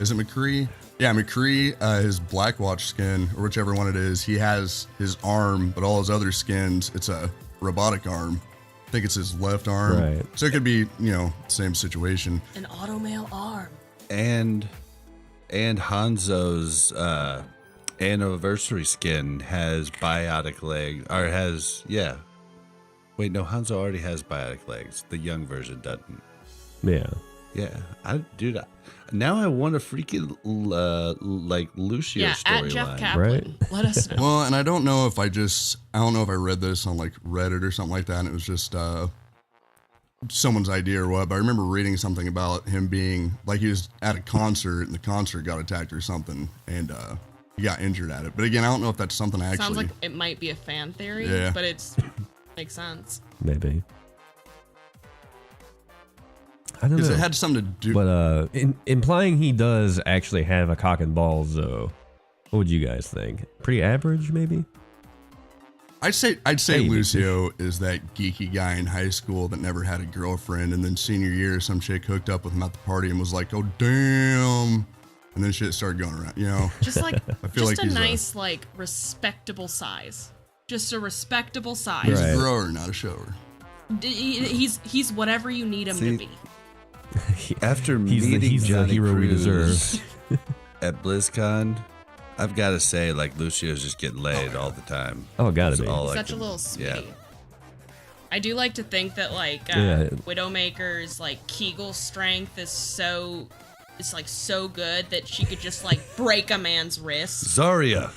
Is it McCree? Yeah, McCree. His Blackwatch skin, or whichever one it is, he has his arm, but all his other skins, it's a robotic arm. I think it's his left arm.
Right.
So it could be, same situation.
An automail arm.
And Hanzo's anniversary skin has biotic legs, or has Wait, no, Hanzo already has biotic legs. The young version doesn't.
Yeah.
Yeah, now I want a freaking like Lucio
Yeah, at Jeff
storyline.
Kaplan. Let us know.
Well, and I don't know if I read this on like Reddit or something like that, and it was just someone's idea or what, but I remember reading something about him being like he was at a concert and the concert got attacked or something, and he got injured at it. But again, I don't know if that's something I actually.
Sounds like it might be a fan theory,
Yeah.
but it's makes sense.
Maybe. I don't
because
know.
it had something to do.
But implying he does actually have a cock and balls, though. What would you guys think? Pretty average, maybe?
I'd say
Maybe.
Lucio is that geeky guy in high school that never had a girlfriend, and then senior year, some chick hooked up with him at the party and was like, "Oh damn," and then shit started going around.
Just like
feel
just
like
a
he's
nice like respectable size. Just a respectable size.
he's
Right.
a grower, not a shower.
He's whatever you need him
See,
to be.
After
He's
meeting
the
Johnny
hero we
Cruz
deserve.
at BlizzCon, I've got to say, like, Lucio's just getting laid all the time.
Oh, gotta
That's
be.
all I
Such a
can-
little sweetie.
Yeah.
I do like to think that like Widowmaker's like Kegel strength is so good that she could just like break a man's wrist.
Zarya.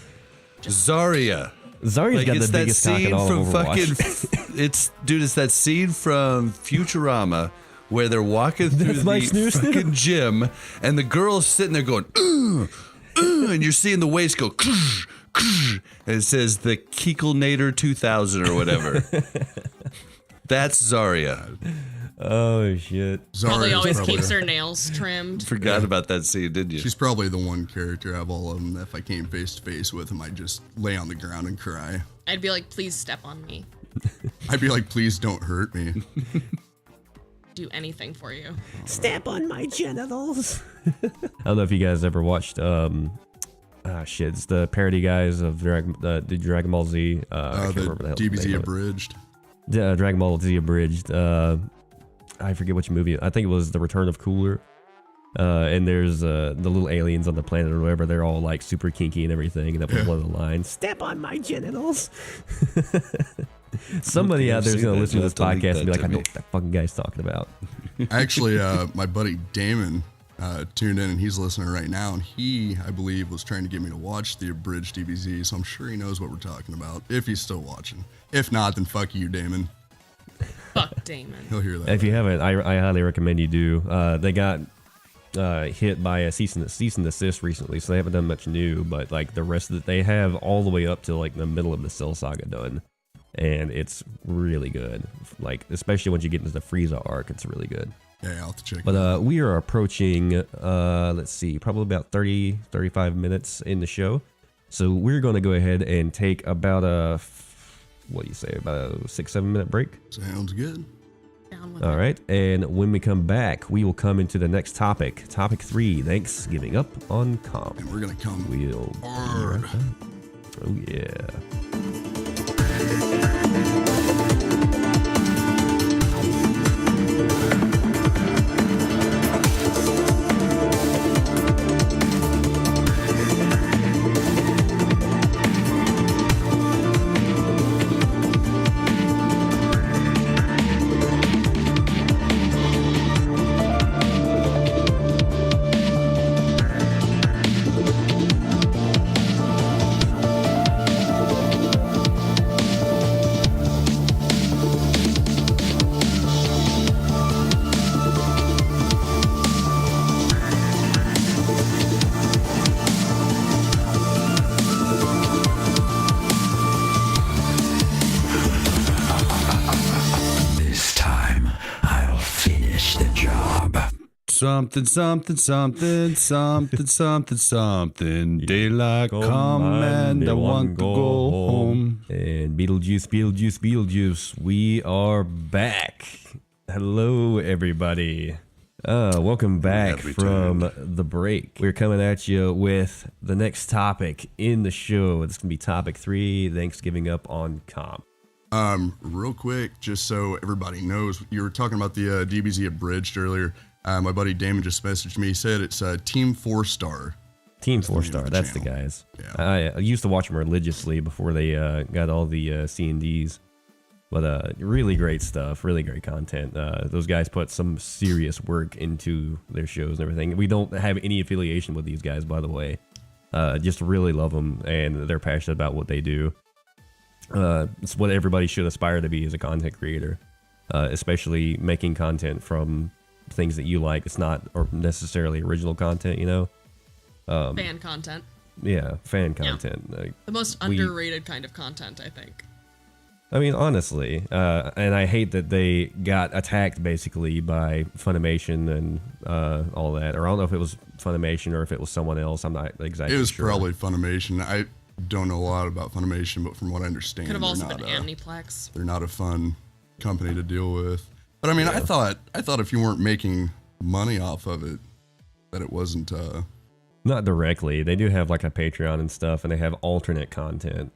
Zarya's
Like,
got
it's
the
that
biggest cock in
scene
all
from
of Overwatch.
it's that scene from Futurama where they're walking through
That's my
the
snooze.
fucking gym and the girl's sitting there going, and you're seeing the waist go, and it says the Kekelnator 2000 or whatever. That's Zarya.
Oh shit!
Probably
Zarya's
always keeps her nails trimmed.
Forgot about that scene, didn't you?
She's probably the one character out of all of them that if I came face to face with him, I'd just lay on the ground and cry.
I'd be like, please step on me.
I'd be like, please don't hurt me.
Do anything for you.
Step on my genitals. I don't know if you guys ever watched. It's the parody guys of the Dragon Ball Z. I can't
The
remember the hell the name
DBZ
of it.
abridged.
Dragon Ball Z abridged. I forget which movie. I think it was The Return of Cooler. And there's the little aliens on the planet or whatever. They're all like super kinky and everything. And that was one of the lines. Step on my genitals. Somebody out there is going to listen to this podcast and be like, I know what that fucking guy's talking about.
Actually, my buddy Damon tuned in and he's listening right now. And he, I believe, was trying to get me to watch the abridged DBZ. So I'm sure he knows what we're talking about if he's still watching. If not, then fuck you, Damon.
Fuck Damon.
He'll hear that.
If you haven't, I highly recommend you do. They got hit by a cease and desist recently, so they haven't done much new. But like the rest of it, they have all the way up to like the middle of the Cell Saga done, and it's really good. Like especially once you get into the Frieza arc, it's really good.
Yeah, I'll have to check.
But we are approaching, let's see, probably about 35 minutes in the show. So we're going to go ahead and take about a 6-7 minute break.
Sounds good.
Down with
All
it.
right. And when we come back, we will come into the next topic. Topic 3, thanks giving up on comp.
And we're going to come
We'll be
hard.
right back. Oh, yeah.
This time, I'll finish the job.
Something. Daylight come and I want to go home.
And Beetlejuice, we are back. Hello, everybody. Welcome back from the break. We're coming at you with the next topic in the show. It's going to be topic 3, thanks giving up on comp.
Real quick, just so everybody knows, you were talking about the DBZ abridged earlier. My buddy Damon just messaged me. He said it's Team 4-Star.
Team
the name of
4-Star,
the
that's the
channel.
guys.
Yeah.
I used to watch them religiously before they got all the C&Ds. But really great stuff, really great content. Those guys put some serious work into their shows and everything. We don't have any affiliation with these guys, by the way. Just really love them, and they're passionate about what they do. It's what everybody should aspire to be as a content creator, especially making content from things that you like. It's not or necessarily original content, you know?
Fan content.
Yeah, fan content. Like,
The most underrated kind of content, I think.
I mean, honestly, and I hate that they got attacked basically by Funimation and all that. Or I don't know if it was Funimation or if it was someone else. I'm not exactly
It was
sure.
probably Funimation. I don't know a lot about Funimation, but from what I understand,
Could have also
they're
been
not,
Amniplex.
they're not a fun company to deal with. But I mean, I thought if you weren't making money off of it, that it wasn't.
Not directly. They do have like a Patreon and stuff, and they have alternate content,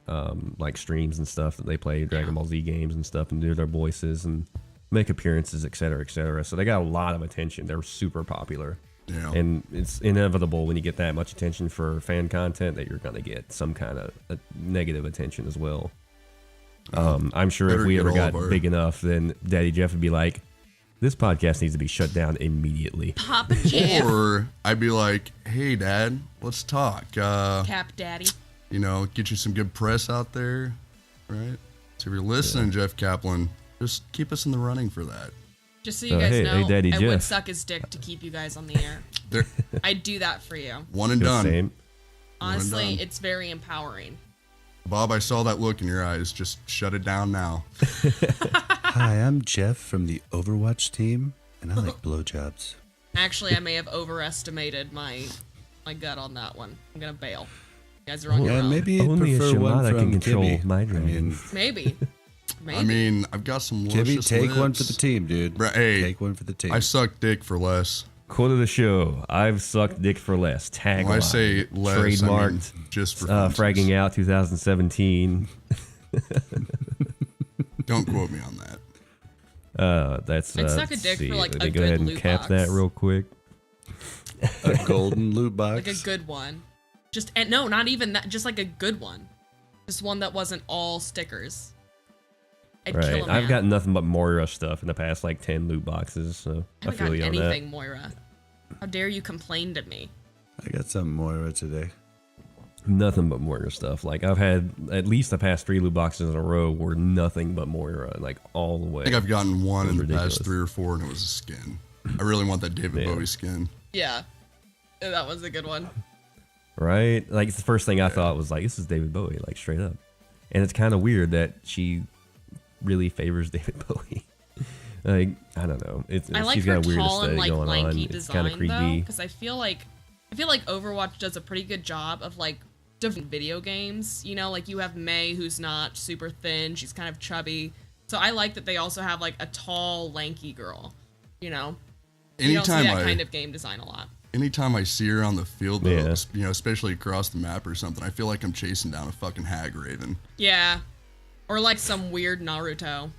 like streams and stuff that they play Dragon Ball Z games and stuff and do their voices and make appearances, etc., etc. So they got a lot of attention. They're super popular.
Yeah.
And it's inevitable when you get that much attention for fan content that you're going to get some kind of negative attention as well. I'm sure
Better
if we
get
ever
all
got
of our-
big enough, then Daddy Jeff would be like, this podcast needs to be shut down immediately.
Papa Jeff.
Or I'd be like, hey, Dad, let's talk.
Cap Daddy.
You know, get you some good press out there, right? So if you're listening, Jeff Kaplan, just keep us in the running for that.
Just so you guys know,
hey, Daddy
I
Jeff.
would suck his dick to keep you guys on the air.
There,
I'd do that for you.
one and
Just
done.
saying.
Honestly,
done.
it's very empowering.
Bob, I saw that look in your eyes. Just shut it down now.
Hi, I'm Jeff from the Overwatch team, and I like blowjobs.
Actually, I may have overestimated my gut on that one. I'm gonna bail. You guys are on your
Yeah,
own.
maybe you'd
Only a
prefer one
Shimada
from
can control
Kibby.
my
I
dragon.
mean,
Maybe. Maybe.
I mean, I've got some
Kibby,
luscious
take one
lips.
for the team, dude.
Hey,
Take one for the team.
I suck dick for less.
Quote of the show: I've sucked dick for less. Tagline.
When I say less,
trademarked.
I mean just for
Fragging out 2017.
Don't quote me on that.
That's.
I'd suck a
let's
dick for,
see.
like,
Let
a
me go
good
ahead and
loot
cap
box.
that real quick.
A golden loot box.
Like a good one. And no, not even that. Just like a good one. Just one that wasn't all stickers. I'd
Right.
kill a man.
I've gotten nothing but Moira stuff in the past like 10 loot boxes, so
I
I
haven't
feel
gotten
you on
anything, Moira. How dare you complain to me?
I got some Moira today.
that. Nothing but Moira stuff. Like I've had at least the past 3 loot boxes in a row were nothing but Moira, like all the way.
I think I've gotten one
It
in
was
the
ridiculous.
past 3 or 4, and it was a skin. I really want that David
Yeah.
Bowie skin.
Yeah. That was a good one.
Right? Like it's the first thing I thought was like, this is David Bowie, like straight up. And it's kind of weird that she really favors David Bowie. Like I don't know.
I like
she's
her
got a weird
tall and
aesthetic
like
going
lanky
on. It's kind
design
of
though,
creepy.
because I feel like Overwatch does a pretty good job of like different video games. You know, like you have Mei who's not super thin, she's kind of chubby. So I like that they also have like a tall, lanky girl. You know, you don't see
Anytime
that
I
kind of game design a lot.
anytime I see her on the field, though,
Yeah.
you know, especially across the map or something, I feel like I'm chasing down a fucking hag raven.
Yeah, or like some weird Naruto.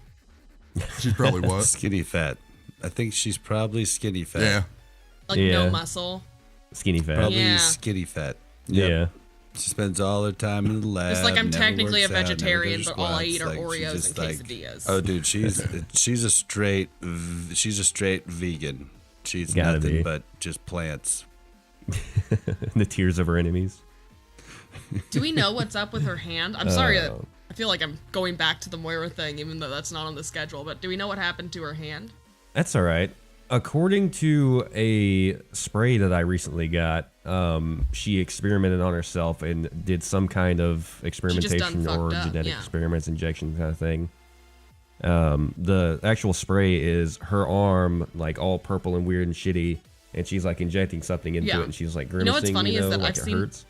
She's probably what?
Skinny fat. I think she's probably skinny fat.
Yeah.
Like
Yeah.
no muscle.
Skinny fat.
Probably
Yeah.
skinny fat.
Yeah.
Yep. She spends all her time in the lab.
It's like I'm
never
technically a
works out, never
vegetarian,
does
but all I
squats.
eat are
Like, she
Oreos
just,
and
like-
quesadillas.
Oh, dude, she's a straight vegan. She's
Gotta
nothing
be.
but just plants.
The tears of her enemies.
Do we know what's up with her hand? I'm sorry.
Oh.
I feel like I'm going back to the Moira thing, even though that's not on the schedule. But do we know what happened to her hand?
That's all right. According to a spray that I recently got, she experimented on herself and did some kind of experimentation
fucked
or
up,
genetic
yeah.
experiments, injection kind of thing. The actual spray is her arm, like all purple and weird and shitty, and she's like injecting something into
Yeah.
it, and she's like
know
grimacing.
what's funny is that
like
I've
it
seen-
hurts.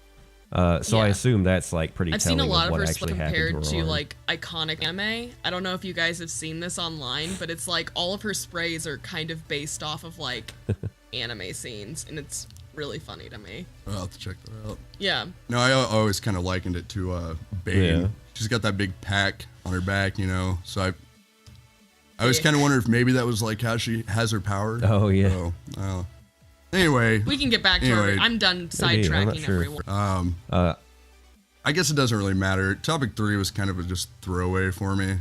So I
Yeah.
assume that's like pretty
I've
telling
seen a lot
of
of
what
her
actually
compared
happened to
to
her arm.
like iconic anime. I don't know if you guys have seen this online, but it's like all of her sprays are kind of based off of like anime scenes, and it's really funny to me.
I'll have to check that out.
Yeah.
No, I always kind of likened it to Bane.
Yeah.
She's got that big pack on her back, you know. So I always
Yeah.
kind of wonder if maybe that was like how she has her power.
Oh, yeah.
So, anyway,
We can get back to
Anyway.
her. I'm done
Maybe, I'm not
sidetracking
sure.
everyone.
I guess it doesn't really matter. Topic 3 was kind of a just throwaway for me.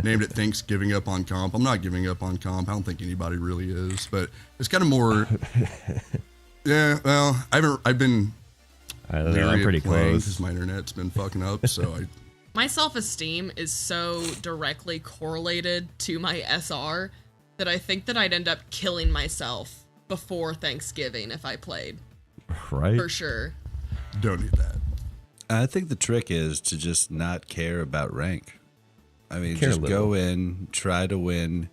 Named it Thanks Giving Up on Comp. I'm not giving up on comp. I don't think anybody really is, but it's kind of more. Yeah, well, I've been.
I don't know.
leery
I'm
of
pretty
playing
close.
'cause my internet's been fucking up, so I.
My self-esteem is so directly correlated to my SR that I think that I'd end up killing myself before Thanksgiving if I played,
Right?
for sure.
Don't need that.
I think the trick is to just not care about rank. I mean,
Care a
just
little.
go in, try to win,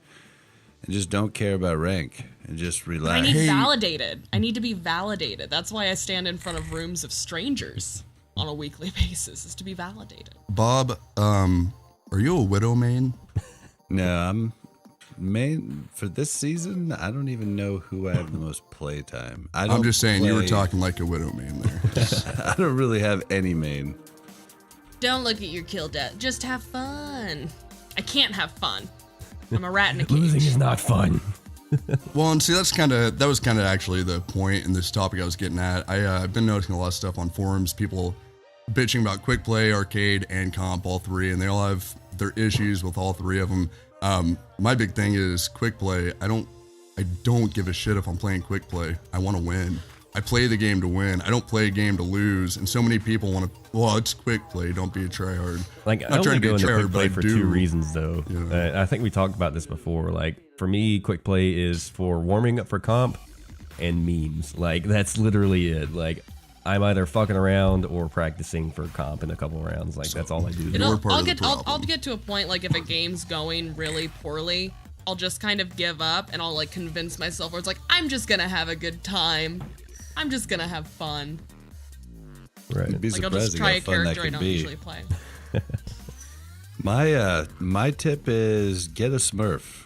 and just don't care about rank and just
I
relax.
need validated. I need to be validated. That's why I stand in front of rooms of strangers on a weekly basis, is to be validated.
Bob, are you a Widow main?
No, I'm main for this season. I don't even know who I have the most play time.
I'm just saying you were
play-
talking like a Widow main there.
I don't really have any main.
Don't look at your kill death. Just have fun. I can't have fun. I'm a rat in a
Losing
cage.
is not fun.
Well, and see, that was kind of actually the point in this topic I was getting at. I've been noticing a lot of stuff on forums, people bitching about quick play, arcade, and comp, all three, and they all have their issues with all three of them. My big thing is quick play. I don't give a shit if I'm playing quick play. I want to win. I play the game to win. I don't play a game to lose. And so many people want to, well, it's quick play. Don't be a tryhard.
Like, I only go into quick play for two reasons, though. Yeah. I think we talked about this before. Like, for me, quick play is for warming up for comp and memes. Like, that's literally it. Like, I'm either fucking around or practicing for comp in a couple rounds. Like, that's all I do.
I'll get to a point, like, if a game's going really poorly, I'll just kind of give up and I'll, like, convince myself where it's like, I'm just gonna have a good time. I'm just gonna have fun.
Right.
Like, I'll just try a character I don't usually play.
My tip is get a Smurf.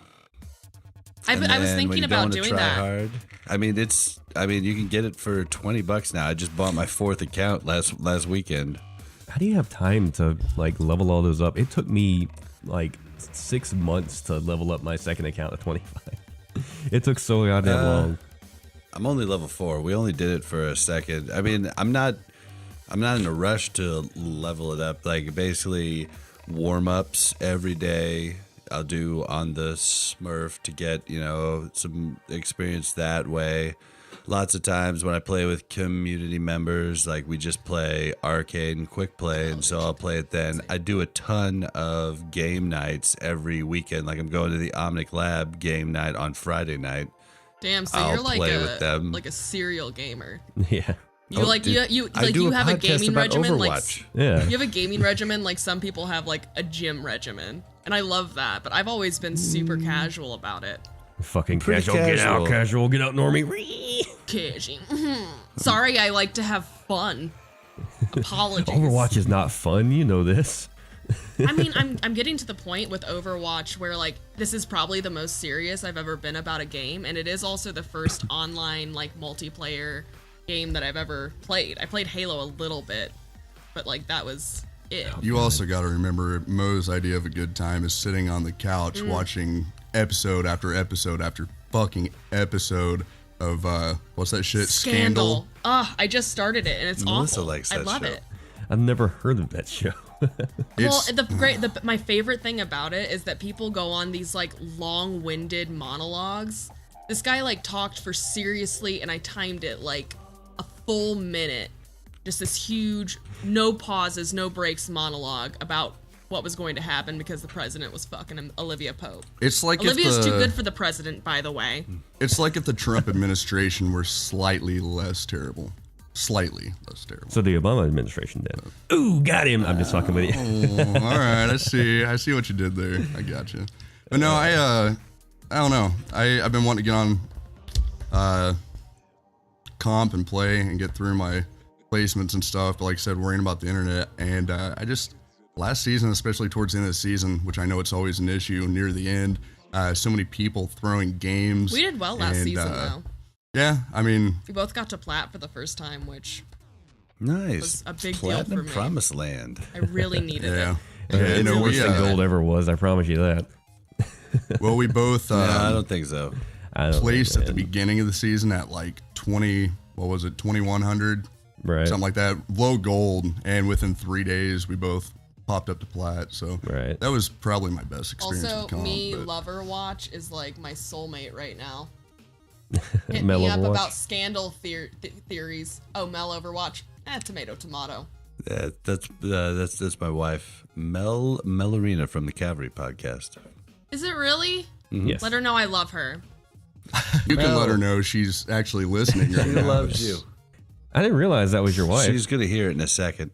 I was thinking about doing that.
Hard, I mean, you can get it for $20 now. I just bought my 4th account last weekend.
How do you have time to like level all those up? It took me like 6 months to level up my 2nd account to 25. It took so goddamn long.
I'm only level 4. We only did it for a second. I mean, I'm not in a rush to level it up. Like, basically warm-ups every day I'll do on the Smurf to get, some experience that way. Lots of times when I play with community members, like, we just play arcade and quick play, and so I'll play it then. I do a ton of game nights every weekend. Like, I'm going to the Omnic Lab game night on Friday night.
Damn, so you're like a serial gamer.
Yeah.
You have a gaming regimen
Overwatch.
Yeah.
You have a gaming regimen like some people have like a gym regimen. And I love that, but I've always been super casual about it.
Fucking casual. Get out, casual. Get out, normie.
Casual. Sorry, I like to have fun. Apologies.
Overwatch is not fun, you know this.
I mean, I'm getting to the point with Overwatch where, like, this is probably the most serious I've ever been about a game, and it is also the first online, like, multiplayer game that I've ever played. I played Halo a little bit, but, like, that was it.
You also got to remember, Mo's idea of a good time is sitting on the couch watching episode after episode after fucking episode of, what's that shit? Scandal.
I just started it, and it's
Melissa
awful.
likes that
I love
show.
it.
I've never heard of that show.
Well, my favorite thing about it is that people go on these like long-winded monologues. This guy like talked for seriously, and I timed it like a full minute. Just this huge, no pauses, no breaks monologue about what was going to happen because the president was fucking Olivia Pope.
It's like
Olivia's too good for the president, by the way.
It's like if the Trump administration were slightly less terrible. Slightly less terrible.
So the Obama administration did. Ooh, got him. I'm just fucking with you.
Oh, all right, I see what you did there. I got you. But no, I don't know. I've been wanting to get on comp and play and get through my placements and stuff. But like I said, worrying about the internet, and I just last season, especially towards the end of the season, which I know it's always an issue near the end. So many people throwing games.
We did well last season, though.
Yeah, I mean,
we both got to plat for the first time, which
was
a big
Platinum
deal for me.
Promised Land.
I really needed it.
It's the worst thing gold ever was. I promise you that.
Well, we both.
I don't think so.
Placed at the beginning of the season at like 2100,
right?
Something like that. Low gold, and within 3 days, we both popped up to plat. So that was probably my best experience.
Also,
with comp,
Lover Watch is like my soulmate right now. Hit
Mel
me up
Overwatch?
About scandal theories. Oh, Mel Overwatch. Tomato.
That's my wife, Melorina from the Cavalry podcast.
Is it really?
Mm-hmm.
Yes.
Let her know I love her.
You can let her know she's actually listening right
She
now.
loves you.
I didn't realize that was your wife.
She's gonna hear it in a second.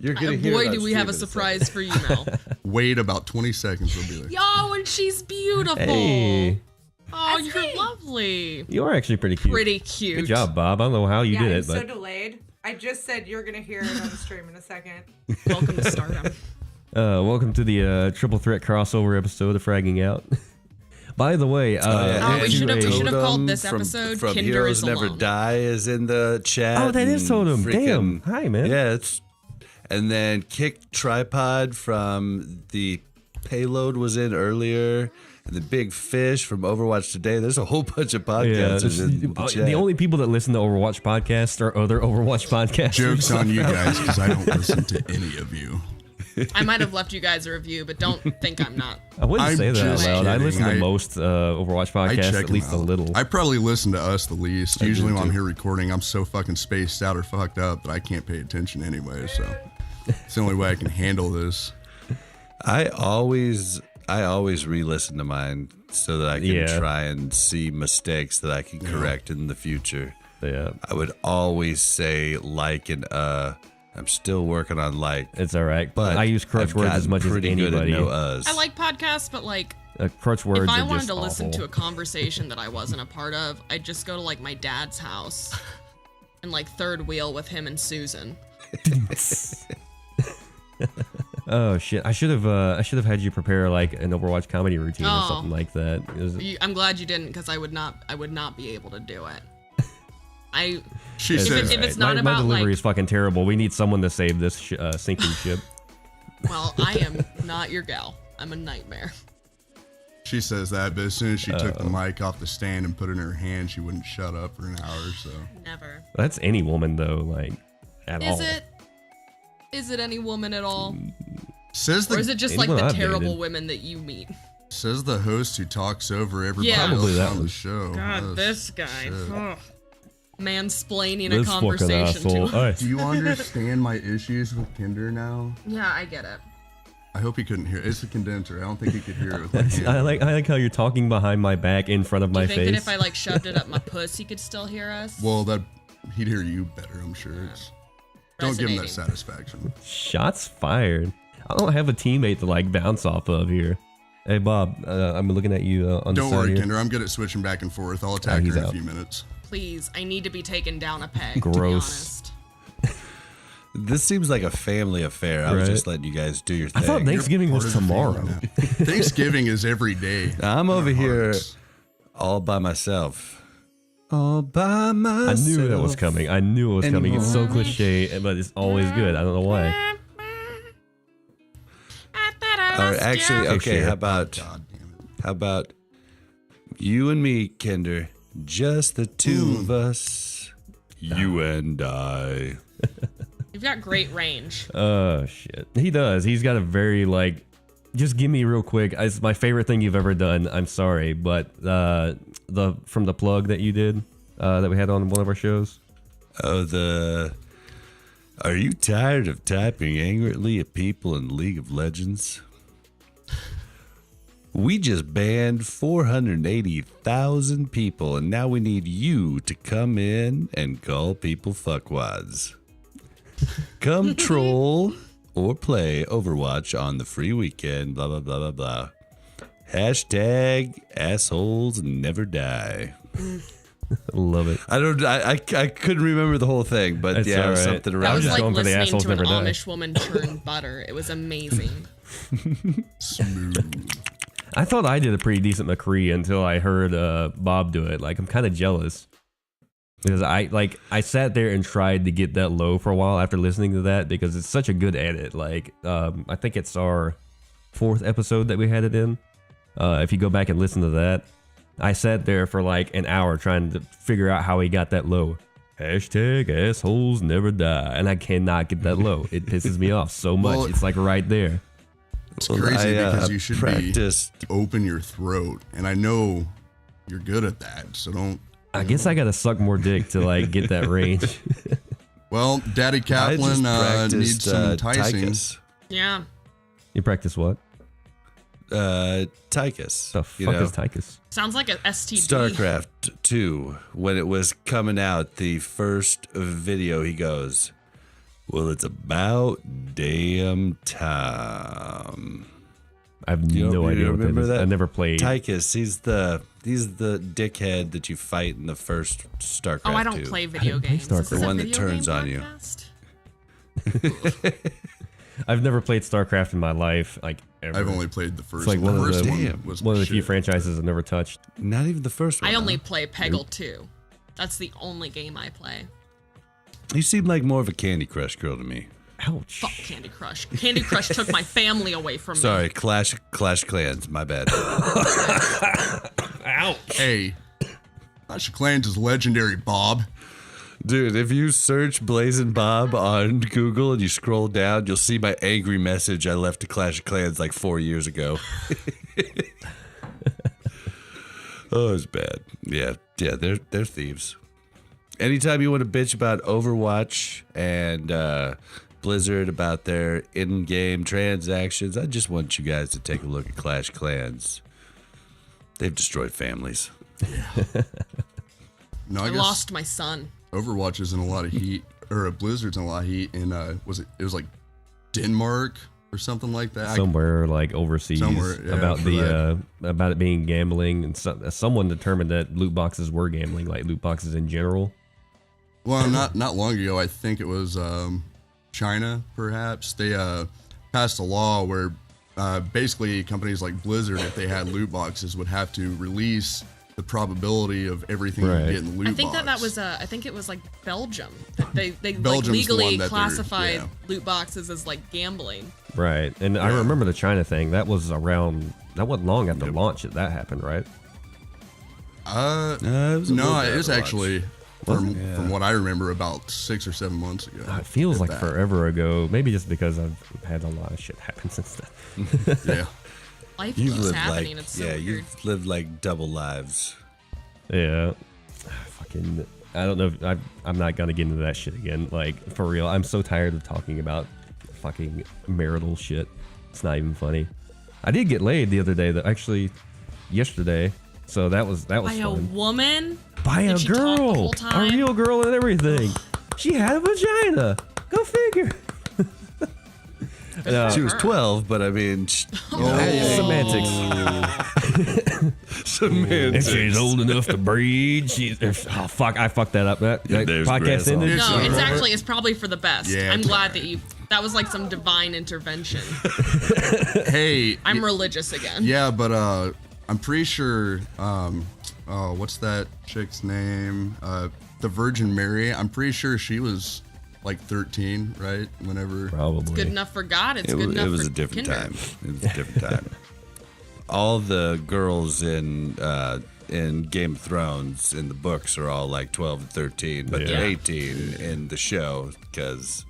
You're gonna hear
boy,
it on
do we
stream
have a
in
surprise for you, Mel.
Wait about 20 seconds, we'll be there.
Yo, and she's beautiful.
Hey,
Oh, you're lovely.
you are actually pretty cute.
Pretty cute.
Good job, Bob. I don't know how you did
I'm
it,
so
but
delayed. I just said you're gonna hear it on the stream in a second.
Welcome to Stardom.
welcome to the triple threat crossover episode of Fragging Out. By the way,
we should have called this
from
episode
from
Kinder
Heroes
is
Never
Alone.
Die is in the chat.
Oh, that is
and
Totem. Damn. Hi, man.
Yeah, and then Kick Tripod from the Payload was in earlier. And the Big Fish from Overwatch Today. There's a whole bunch of podcasts in the chat.
The only people that listen to Overwatch podcasts are other Overwatch podcasts.
Joke's on you guys, because I don't listen to any of you.
I might have left you guys a review, but don't think I'm not.
I wouldn't
I'm
say that out
just
loud. I
kidding.
listen to most Overwatch
I
podcasts,
check
at least a
them out.
little.
I probably listen to us the least.
I
Usually
do
when I'm
too.
here recording, I'm so fucking spaced out or fucked up that I can't pay attention anyway. So it's the only way I can handle this.
I always re-listen to mine so that I can try and see mistakes that I can correct in the future.
Yeah,
I would always say like and I'm still working on like.
it's all right.
But
I use crutch
I've
words as
gotten
much as
pretty good at
anybody.
no uhs.
I like podcasts, but like,
Crutch words
if I
are
wanted
just
to listen
awful.
to a conversation that I wasn't a part of, I'd just go to like my dad's house and like third wheel with him and Susan.
Oh shit! I should have had you prepare like an Overwatch comedy routine or something like that.
I'm glad you didn't, because I would not be able to do it.
She
if
says,
it's not
my
about
delivery
like,
is fucking terrible. We need someone to save this sinking ship.
well, I am not your gal. I'm a nightmare.
she says that, but as soon as she took the mic off the stand and put it in her hand, she wouldn't shut up for an hour. So
Never.
That's any woman though, like at all.
Is it any woman at all?
says
Or is
the
it just like
Anyone
the
I've
terrible
dated.
women that you meet?
says the host who talks over everybody
Yeah.
else
Probably that
on the
one.
show.
God,
Yes,
this guy.
shit.
Ugh. Mansplaining
This
a
fucking
conversation
asshole.
to him.
Alright.
Do you understand my issues with Kinder now?
Yeah, I get it.
I hope he couldn't hear it. It's a condenser. I don't think he could hear it with my hand.
I like how you're talking behind my back in front of
Do
my
you think
face.
that if I like shoved it up my puss, he could still hear us?
Well, that he'd hear you better, I'm sure. Don't give him that
Resonating.
satisfaction.
Shots fired. I don't have a teammate to like bounce off of here. Hey Bob, I'm looking at you on the
Don't
side
worry,
here.
Kinder. I'm good at switching back and forth. I'll attack
he's
her in a
out.
few minutes.
Please, I need to be taken down a peg. To be
Gross.
honest.
This seems like a family affair. I was
Right.
just letting you guys do your
I
thing.
thought Thanksgiving
Part
was
of the family
tomorrow.
now. Thanksgiving is every day.
I'm
in
over
our
here
hearts.
all by myself. All by
I
myself.
knew that was coming. I knew it was coming. It's so cliche, but it's always good. I don't know why.
Or actually, okay,
Sure.
how about
God damn it.
how about you and me, Kinder? Just the two of us. You and I.
You've got great range.
Oh shit, he does. He's got a very like. Just give me real quick. It's my favorite thing you've ever done. I'm sorry, but from the plug that you did that we had on one of our shows.
Oh, are you tired of typing angrily at people in League of Legends? We just banned 480,000 people, and now we need you to come in and call people fuckwads. Come troll or play Overwatch on the free weekend, blah, blah, blah, blah, blah. Hashtag assholes never die.
Love it.
I couldn't remember the whole thing, but
It's
yeah,
all right.
something
That
around
was
just
like
going for the
listening
assholes
to an
never die.
Amish woman churn butter. It was amazing.
Smooth.
I thought I did a pretty decent McCree until I heard Bob do it. Like I'm kind of jealous because I sat there and tried to get that low for a while after listening to that because it's such a good edit. Like I think it's our 4th episode that we had it in. If you go back and listen to that, I sat there for like an hour trying to figure out how he got that low. Hashtag assholes never die, and I cannot get that low. It pisses me off so much.
Well,
It's like right there.
It's crazy because you should
practiced.
be open your throat, and I know you're good at that. So don't.
I guess I gotta suck more dick to like get that range.
Well, Daddy
I
Kaplan
just practiced
needs some enticing.
Tychus.
Yeah.
You practice what?
Tychus.
The fuck is Tychus?
Sounds like an STD.
StarCraft 2, when it was coming out, the first video, he goes, well, it's about damn time.
I have
You
no idea what that
remember
is.
that?
I never played.
Tychus, he's the dickhead that you fight in the first StarCraft 2.
Oh, I don't play video
didn't play
games. Is this
StarCraft.
The
a
one that
video
turns
game
on you.
podcast?
I've never played StarCraft in my life, like ever.
I've only played the first.
It's like one of
first
the-
one was
one of the few
shit.
franchises I've never touched.
Not even the first one.
I only
huh?
play Peggle 2. That's the only game I play.
You seem like more of a Candy Crush girl to me.
Ouch.
Fuck Candy Crush. Candy Crush took my family away from me.
Sorry, Clash Clans, my bad.
Ouch.
Hey, Clash of Clans is legendary, Bob.
Dude, if you search Blazing Bob on Google and you scroll down, you'll see my angry message I left to Clash of Clans like 4 years ago. Oh, it's bad. Yeah, they're thieves. Anytime you want to bitch about Overwatch and Blizzard about their in-game transactions, I just want you guys to take a look at Clash Clans. They've destroyed families.
No,
I
guess
lost my son.
Overwatch is in a lot of heat, or Blizzard's in a lot of heat, and it was like Denmark or something like that.
Somewhere like overseas
Somewhere, yeah,
about
for
the about it being gambling, and someone determined that loot boxes were gambling, like loot boxes in general.
Well, not long ago, I think it was China, perhaps. They passed a law where basically companies like Blizzard, if they had loot boxes, would have to release the probability of everything you get in the loot box.
I think that was I think it was like Belgium. They like
Belgium's the
legally
one that
classified
yeah.
loot boxes as like gambling.
Right, and I remember the China thing. That was around. That wasn't long after launch that happened, right?
It was actually from what I remember about 6 or 7 months ago.
It feels
if
like
that.
forever ago. Maybe just because I've had a lot of shit happen since then.
Yeah.
Life
You've
keeps
lived
happening.
like
It's so weird.
you've lived like double lives.
Yeah, fucking. I don't know. I'm not gonna get into that shit again. Like for real, I'm so tired of talking about fucking marital shit. It's not even funny. I did get laid the other day. Actually, yesterday. So that was
By
fun.
a woman?
By
Did
a
she talk the
girl,
whole
a
time?
real girl and everything. She had a vagina. Go figure.
She was 12, but I mean,
Semantics.
semantics.
If she's old enough to breed, oh fuck, I fucked that up. That
there's
podcast
grass on
ended.
it.
No, it's actually it's probably for the best.
Yeah.
I'm glad that that was like some divine intervention.
Hey.
I'm religious again.
Yeah, but I'm pretty sure. What's that chick's name? The Virgin Mary. I'm pretty sure she was like 13, right? Whenever.
Probably.
Good enough for God. It's good enough
It was
for
a different
kinder.
time. It was a different time. All the girls in Game of Thrones in the books are all like 12 and 13, but they're 18 in the show because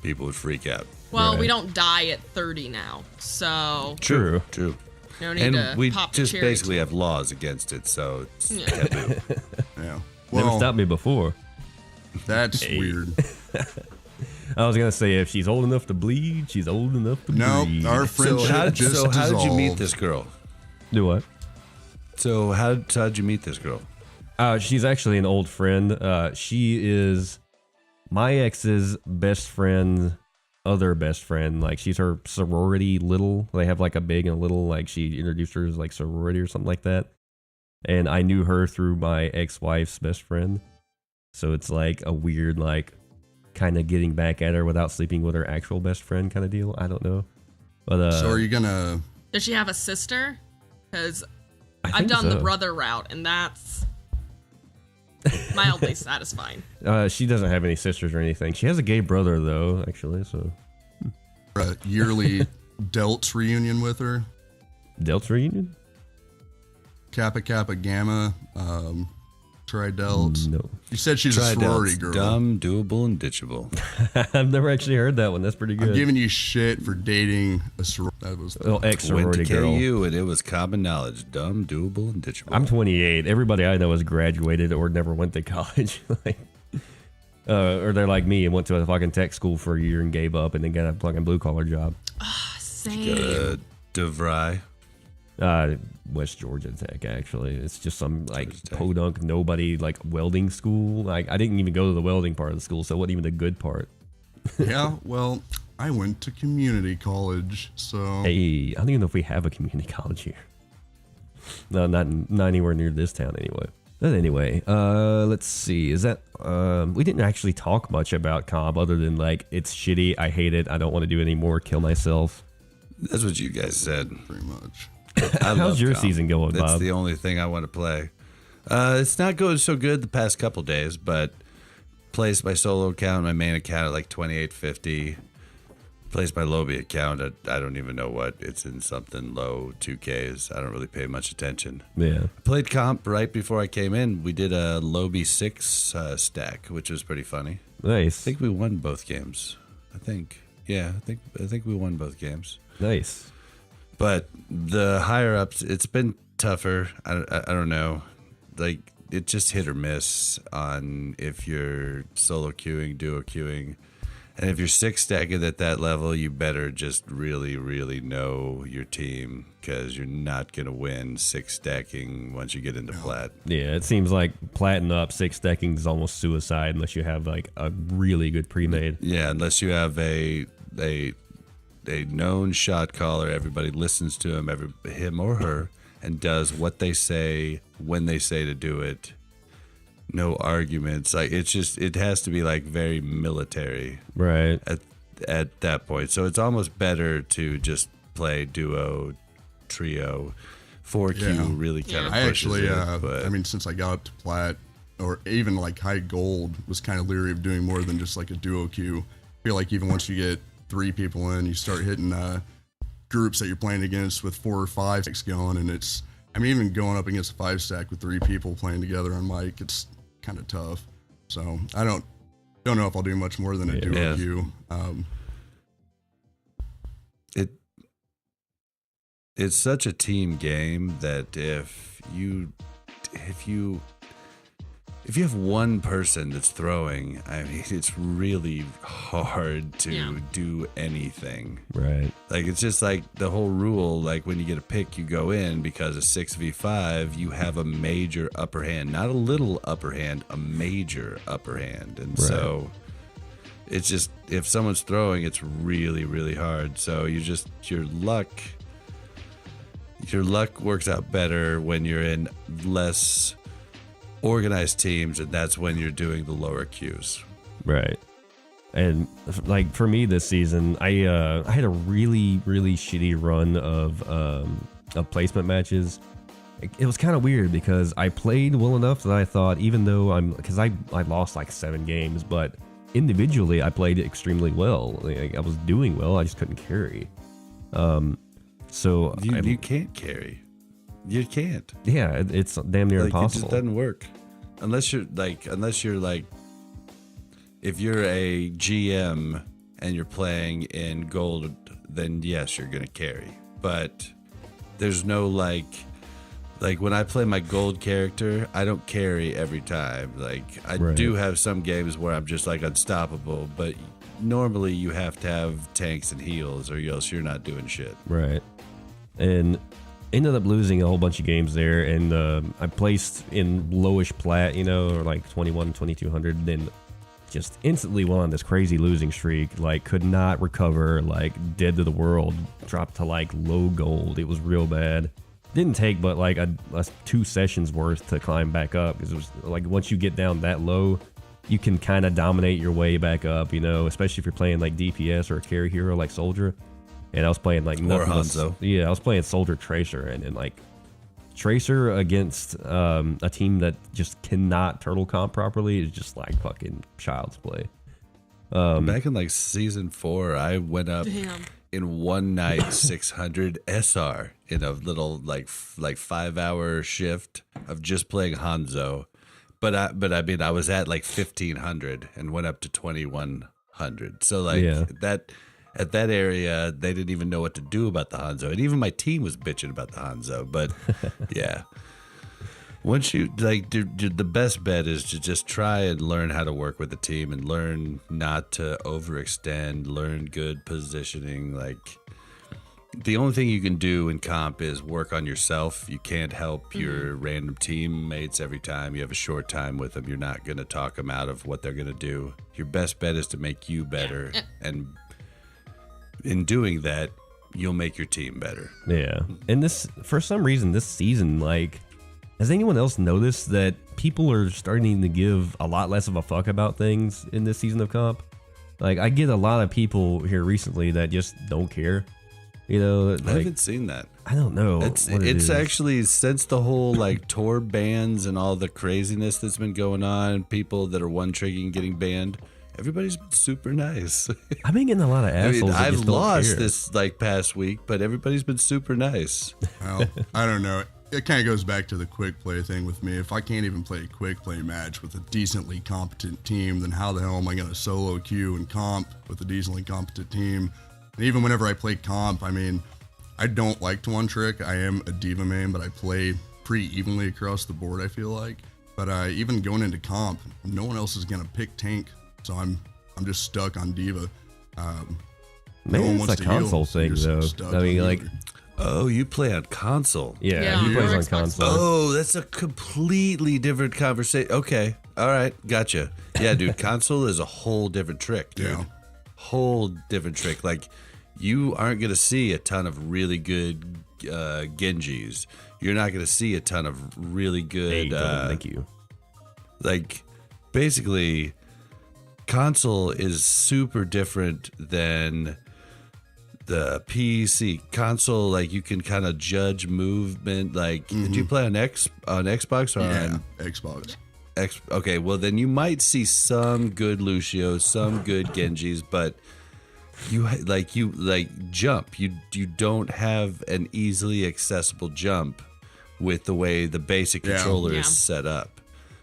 people would freak out.
Well,
Right.
we don't die at 30 now, so
True.
no need
And
to
we
pop the
just
cherry.
basically have laws against it, so it's
Yeah.
taboo.
Yeah.
Never
Well,
stopped me before.
that's weird.
I was gonna say if she's old enough to bleed, she's old enough to
No,
bleed.
our friendship
how did
just
you meet
dissolved.
this girl?
Do what?
So how'd you meet this girl?
She's actually an old friend. She is my ex's best friend, other best friend. Like she's her sorority little. They have like a big and a little. Like she introduced her as like sorority or something like that. And I knew her through my ex-wife's best friend. So it's like a weird like kind of getting back at her without sleeping with her actual best friend kind of deal. I don't know. But
So are you gonna?
Does she have a sister? Because
I
I've
think
done the
so.
brother route, and that's mildly satisfying.
She doesn't have any sisters or anything. She has a gay brother though, actually. So
A yearly Delts reunion with her.
Delta reunion?
Kappa Kappa Gamma. Tri-Delts.
No.
You said she's
Try
a sorority
doubts.
girl.
Dumb, doable, and ditchable.
I've never actually heard that one. That's pretty good.
I'm giving you shit for dating a sorority. That was
ex
Went to
sorority girl.
KU, and it was common knowledge. Dumb, doable, and ditchable.
I'm 28. Everybody I know has graduated or never went to college. Like, or they're like me and went to a fucking tech school for a year and gave up and then got a fucking blue collar job.
Same.
DeVry.
West Georgia Tech, actually. It's just some like podunk nobody like welding school. Like I didn't even go to the welding part of the school, so it wasn't even the good part.
Yeah, well, I went to community college, so
Hey, I don't even know if we have a community college here. No, not anywhere near this town anyway. But anyway, let's see. Is that we didn't actually talk much about comp other than like it's shitty, I hate it, I don't want to do it anymore, kill myself.
That's what you guys said.
pretty much.
How's your season going,
That's
Bob?
the only thing I want to play. It's not going so good the past couple days, but plays my solo account, my main account at like 2850. Plays my Lobby account. I don't even know what. It's in something low 2Ks. I don't really pay much attention.
Yeah.
I played comp right before I came in. We did a Lobby 6 stack, which was pretty funny.
Nice.
I think we won both games. I think we won both games.
Nice.
But the higher ups, it's been tougher. I don't know. Like, it just hit or miss on if you're solo queuing, duo queuing. And if you're 6 stacking at that level, you better just really, really know your team, because you're not going to win 6 stacking once you get into plat.
Yeah, it seems like platin up 6 stacking is almost suicide unless you have like a really good pre-made.
Yeah, unless you have a known shot caller, everybody listens to him or her, and does what they say when they say to do it. No arguments. Like, it's just, it has to be like very military,
right?
At that point, so it's almost better to just play duo, trio. 4Q really kind of
I
pushes
actually,
it. But
I mean, since I got up to plat or even like high gold, was kind of leery of doing more than just like a duo queue. I feel like even once you get 3 people in, you start hitting groups that you're playing against with 4 or 5 stacks going, and it's, I mean, even going up against a 5 stack with 3 people playing together on mic, it's kind of tough. So I don't know if I'll do much more than a duo queue.
It's such a team game that if you have one person that's throwing, I mean, it's really hard to do anything.
Right.
Like, it's just like the whole rule, like when you get a pick, you go in, because a 6v5, you have a major upper hand. Not a little upper hand, a major upper hand. And so it's just, if someone's throwing, it's really, really hard. So your luck works out better when you're in less organized teams, and that's when you're doing the lower queues.
Right. And like for me this season, I had a really, really shitty run of placement matches. It was kind of weird because I played well enough that I thought, even though because I lost like 7 games, but individually I played extremely well. Like, I was doing well, I just couldn't carry. So
you can't carry. You can't.
Yeah, it's damn near impossible.
It just doesn't work unless you're like, if you're a GM and you're playing in gold, then yes, you're gonna carry. But there's no like when I play my gold character, I don't carry every time. Like, I do have some games where I'm just like unstoppable, but normally you have to have tanks and heals, or else you're not doing shit.
Right. And ended up losing a whole bunch of games there, and I placed in lowish plat, or like 21, 2200, then just instantly went on this crazy losing streak, like could not recover, like dead to the world, dropped to like low gold. It was real bad. Didn't take but like a 2 sessions worth to climb back up, because it was like once you get down that low, you can kind of dominate your way back up, especially if you're playing like DPS or a carry hero like Soldier. And I was playing like nothing.
Or Hanzo.
I was playing Soldier Tracer, and like Tracer against a team that just cannot turtle comp properly is just like fucking child's play.
Back in like season 4, I went up in one night 600 SR in a little like 5-hour shift of just playing Hanzo. But I mean, I was at like 1500 and went up to 2100. So like that. At that area, they didn't even know what to do about the Hanzo. And even my team was bitching about the Hanzo. But, yeah. Once you, like, the best bet is to just try and learn how to work with the team and learn not to overextend, learn good positioning. Like, the only thing you can do in comp is work on yourself. You can't help your random teammates every time you have a short time with them. You're not going to talk them out of what they're going to do. Your best bet is to make you better, and in doing that, you'll make your team better.
Yeah. And this, for some reason, this season, like, has anyone else noticed that people are starting to give a lot less of a fuck about things in this season of comp? Like, I get a lot of people here recently that just don't care. Like,
I haven't seen that.
I don't know.
It's actually, since the whole like tour bans and all the craziness that's been going on, people that are one-trigging getting banned, everybody's been super nice.
I've been getting a lot of
I
assholes.
mean,
that
I've
just don't
lost
care.
this like past week, but everybody's been super nice.
Well, I don't know. It kind of goes back to the quick play thing with me. If I can't even play a quick play match with a decently competent team, then how the hell am I going to solo queue and comp with a decently competent team? And even whenever I play comp, I mean, I don't like to one trick. I am a diva main, but I play pretty evenly across the board, I feel like. But even going into comp, no one else is going to pick tank, so I'm just stuck on diva.
Maybe
one
it's
wants
a
to heal,
console thing,
you're
though.
stuck
I mean,
on
like,
diva.
Oh, you play on console?
yeah, he
Yeah,
plays
or
on
Xbox
console.
Oh, that's a completely different conversation. Okay. All right. Gotcha. Yeah, dude. Console is a whole different trick, dude.
Yeah.
Whole different trick. Like, you aren't going to see a ton of really good Genjis. You're not going to see a ton of really good.
Hey, thank you.
Like, basically, console is super different than the PC. Console, like, you can kind of judge movement. Like, did you play on Xbox or
Yeah,
on
Xbox.
Okay, well then you might see some good Lucios, some good Genjis, but you jump. You don't have an easily accessible jump with the way the basic
Yeah.
controller
Yeah.
is set up.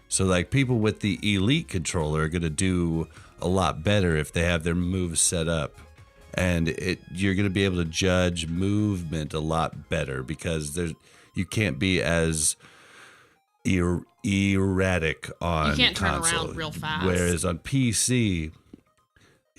So like people with the elite controller are gonna do a lot better if they have their moves set up. And you're gonna be able to judge movement a lot better because you can't be as erratic on
You can't turn
console.
around real fast.
Whereas on PC,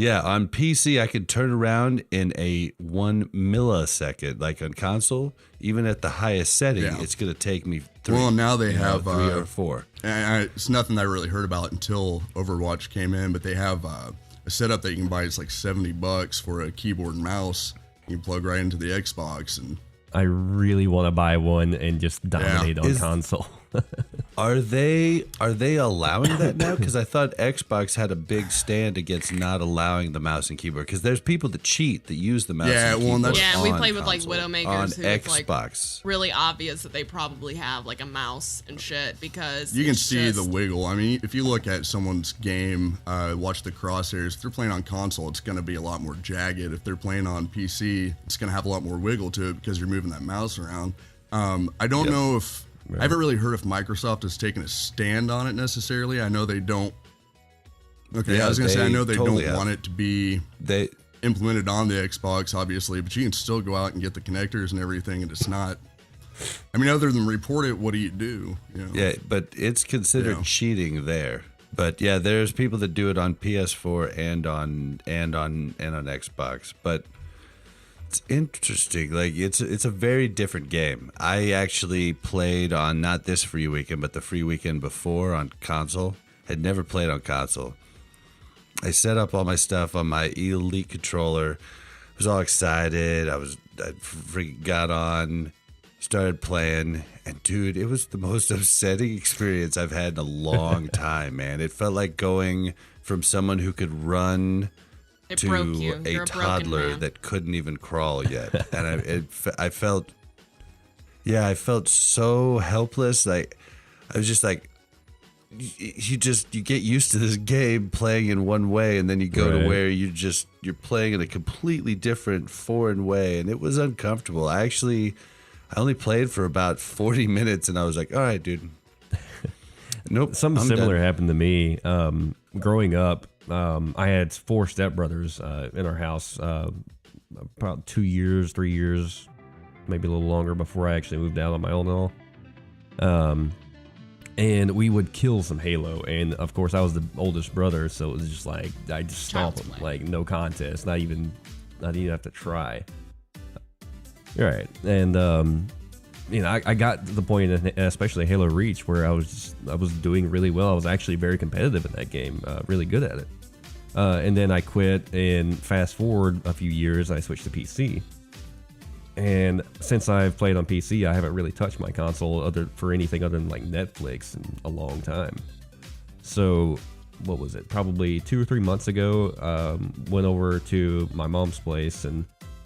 on PC I could turn around in a 1 millisecond. Like on console, even at the highest setting,
Yeah.
it's gonna take me three.
Well, now they have
3 or 4.
and it's nothing I really heard about until Overwatch came in, but they have a setup that you can buy. It's like $70 for a keyboard and mouse. You can plug right into the Xbox, and
I really want to buy one and just dominate on
Is-
console.
Are they allowing that now? Because I thought Xbox had a big stand against not allowing the mouse and keyboard. Because there's people that cheat that use the mouse.
Yeah,
and
well,
keyboard
that's-
Yeah, we
on
played with like
console,
Widowmakers
on
who it's like
Xbox.
really obvious that they probably have like a mouse and shit because
you can
it's
see
just-
the wiggle. I mean, if you look at someone's game, watch the crosshairs. If they're playing on console, it's going to be a lot more jagged. If they're playing on PC, it's going to have a lot more wiggle to it because you're moving that mouse around. I don't know if I haven't really heard if Microsoft has taken a stand on it necessarily. I know they don't. Okay,
Yeah,
I was going to say I
they
know they
totally
don't
have.
want it to be
They
implemented on the Xbox, obviously, but you can still go out and get the connectors and everything, and it's not. I mean, other than report it, what do you do? You know?
Yeah, but it's considered
Yeah.
cheating there. But yeah, there's people that do it on PS4 and on Xbox. But it's interesting. Like it's a very different game. I actually played on not this free weekend, but the free weekend before on console. Had never played on console. I set up all my stuff on my Elite controller. Was all excited. I freaking got on, started playing, and dude, it was the most upsetting experience I've had in a long time, man. It felt like going from someone who could run
It
to
broke you.
a
You're a broken
toddler
man.
that couldn't even crawl yet. And I felt so helpless. Like I was just like, you get used to this game playing in one way, and then you go
Right.
to where you're playing in a completely different foreign way, and it was uncomfortable. I only played for about 40 minutes, and I was like, all right, dude. Nope.
Something
I'm
similar
done.
happened to me. Growing up, I had 4 stepbrothers in our house. About 2 years, 3 years, maybe a little longer before I actually moved out on my own and all. And we would kill some Halo, and of course I was the oldest brother, so it was just like I just stomped
Child's
him,
play.
like no contest, not even have to try. All right, and I got to the point, especially Halo Reach, where I was doing really well. I was actually very competitive in that game, really good at it. And then I quit, and fast forward a few years, I switched to PC. And since I've played on PC, I haven't really touched my console for anything other than like Netflix in a long time. So, what was it? Probably 2 or 3 months ago, went over to my mom's place and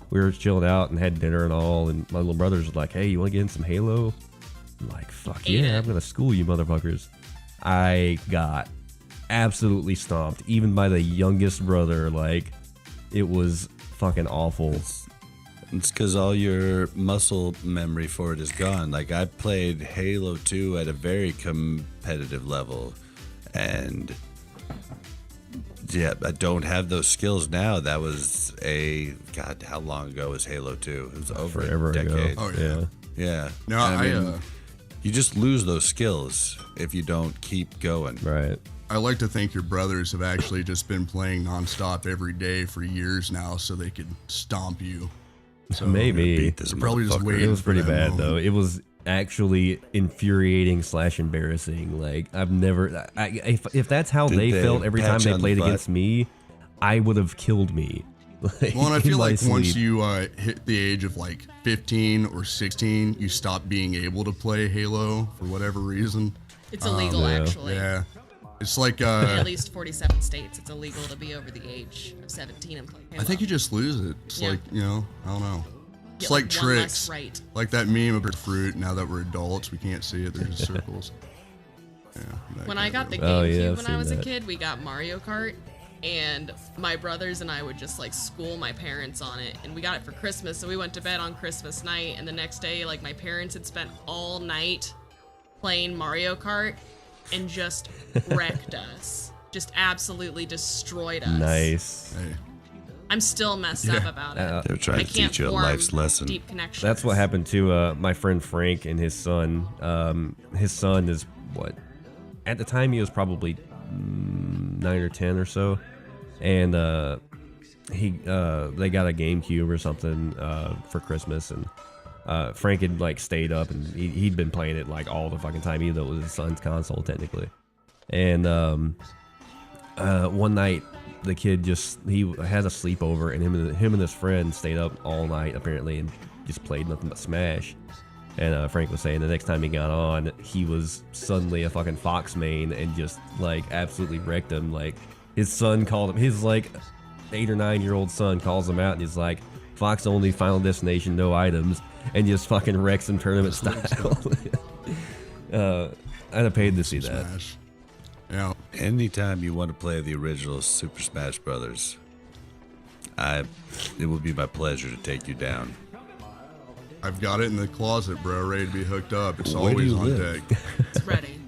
we were chilling out and had dinner and all. And my little brother's was like, "Hey, you want to get in some Halo?" I'm like, "Fuck
Hate
yeah,
it.
I'm gonna school you motherfuckers." I got absolutely stomped, even by the youngest brother. Like, it was fucking awful.
It's because all your muscle memory for it is gone. Like, I played Halo 2 at a very competitive level, and yeah, I don't have those skills now. That was God, how long ago was Halo 2? It was over
Forever
a decade.
ago.
Oh, yeah.
Yeah.
No,
And you just lose those skills if you don't keep going.
Right.
I like to think your brothers have actually just been playing nonstop every day for years now so they could stomp you. So
Maybe.
Beat this
they're probably just
motherfucker.
waiting.
It was pretty
for that
bad,
moment.
though. It was actually infuriating / embarrassing. Like, I've never... if that's how
Did
they
they
felt every time
pat you
they
on the
played
butt?
against me, I would have killed me. Like,
Well, and I
in
feel
my
like once
sleep.
you hit the age of like 15 or 16, you stop being able to play Halo for whatever reason.
It's illegal,
yeah.
actually.
Yeah. It's like,
In at least 47 states, it's illegal to be over the age of 17 and play Halo.
I think you just lose it. It's
Yeah.
like, you know, I don't know. It's
Get,
like
one less
tricks.
right.
Like that meme about fruit. Now that we're adults, we can't see it. There's just circles. Yeah. that
When
kind
I
of
got the
deal.
Oh,
GameCube
yeah, I've
when I
seen
was a
that.
kid, we got Mario Kart, and my brothers and I would just like school my parents on it, and we got it for Christmas, so we went to bed on Christmas night, and the next day, like, my parents had spent all night playing Mario Kart and just wrecked us. Just absolutely destroyed us.
Nice.
Hey.
I'm still messed up about it.
They're trying
I
to
can't
teach you a
form
life's lesson.
deep connections.
That's what happened to my friend Frank and his son. His son is what? At the time, he was probably 9 or 10 or so, and they got a GameCube or something for Christmas, and Frank had like stayed up and he'd been playing it like all the fucking time, even though it was his son's console technically. And one night, the kid he had a sleepover, and him and his friend stayed up all night apparently and just played nothing but Smash. And Frank was saying the next time he got on, he was suddenly a fucking Fox main and just like absolutely wrecked him. Like, his son called him, his like 8 or 9 year old son calls him out and he's like, Fox only, Final Destination, no items, and just fucking wrecks him tournament style. I'd have paid to see that.
Smash. Yeah.
Anytime you want to play the original Super Smash Brothers, it would be my pleasure to take you down.
I've got it in the closet, bro, ready to be hooked up. It's
Where do
always
you
on
live?
deck.
It's ready.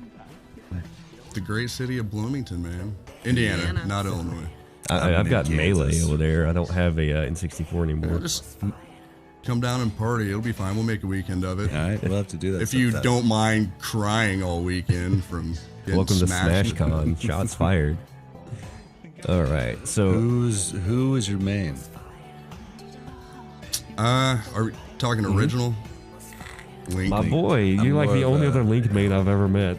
The great city of Bloomington, man. Indiana,
Indiana.
not Illinois.
I've got
in
Melee
Kansas.
over there. I don't have a N64 anymore.
Just come down and party. It'll be fine. We'll make a weekend of it.
All right, we'll have to do that.
If you
sometime.
don't mind crying all weekend from getting
Welcome to
smashed.
SmashCon. Shots fired. All right, so
who is your main?
Are we talking original? Link.
my boy, you're
I'm
like
more
the
of
only
a-
other Link mate I've ever met.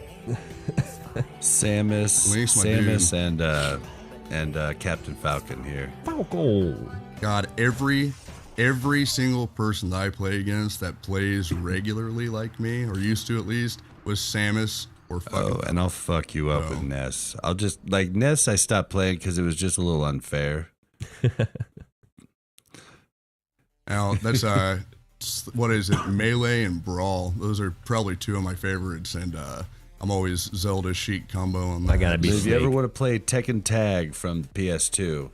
Samus,
Link's my dude.
and Captain Falcon here.
Falco.
God, every single person that I play against that plays regularly like me, or used to at least, was Samus or fucking.
Oh, and I'll fuck you up with Ness. I'll just like Ness. I stopped playing because it was just a little unfair.
Now that's what is it? Melee and Brawl. Those are probably two of my favorites, and I'm always Zelda Sheik combo on that.
I gotta be
If you ever
Snake.
want to play Tekken Tag from the PS2,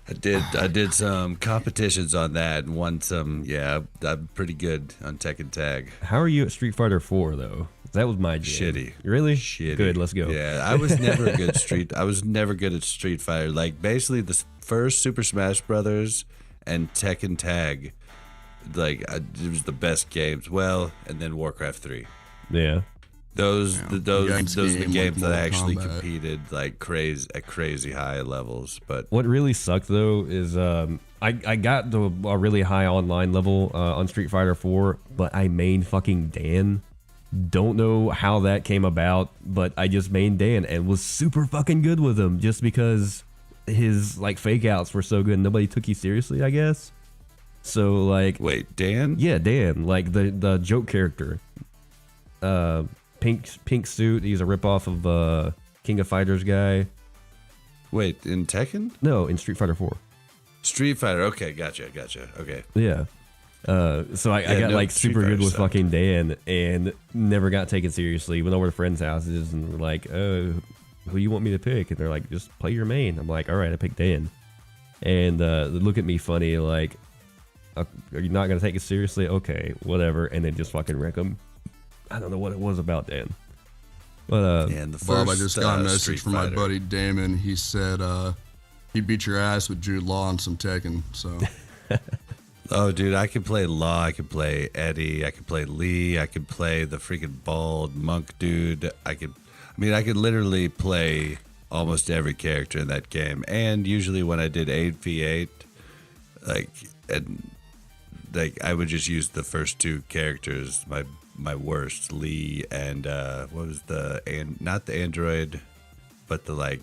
I did some competitions on that and won some. Yeah, I'm pretty good on Tekken Tag.
How are you at Street Fighter 4 though? That was my jam.
Shitty.
Really?
Shitty.
Good. Let's go.
Yeah, I was never a good I was never good at Street Fighter. Like basically the first Super Smash Brothers and Tekken Tag, like it was the best games. Well, and then Warcraft 3.
Yeah.
Those are the
game
games
like
that I
Mortal
actually
Kombat.
competed like crazy high levels. But
What really sucked though is I got to a really high online level on Street Fighter 4, but I mained fucking Dan. Don't know how that came about, but I just mained Dan and was super fucking good with him just because his like fake outs were so good and nobody took you seriously, I guess. So like,
wait, Dan?
yeah, Dan, like the joke character. Pink suit, he's a ripoff of King of Fighters guy.
Wait, in Tekken?
No, in Street Fighter 4.
Street Fighter. Okay, gotcha. Okay.
Yeah. So I got
no,
like
Street
super good
Fighter
with
sucked.
fucking Dan and never got taken seriously. Went over to friends' houses and were like, oh, who you want me to pick? And they're like, just play your main. I'm like, all right, I picked Dan. And they look at me funny, like, are you not going to take it seriously? Okay, whatever. And then just fucking wreck them. I don't know what it was about Dan. But,
and the first,
Bob, I just got a message
Street
from my
Fighter.
buddy Damon. He said he beat your ass with Jude Law on some Tekken. So
Oh, dude, I could play Law, I could play Eddie, I could play Lee, I could play the freaking bald monk dude. I could literally play almost every character in that game. And usually when I did 8v8, I would just use the first two characters, my worst, Lee and what was not the android, but the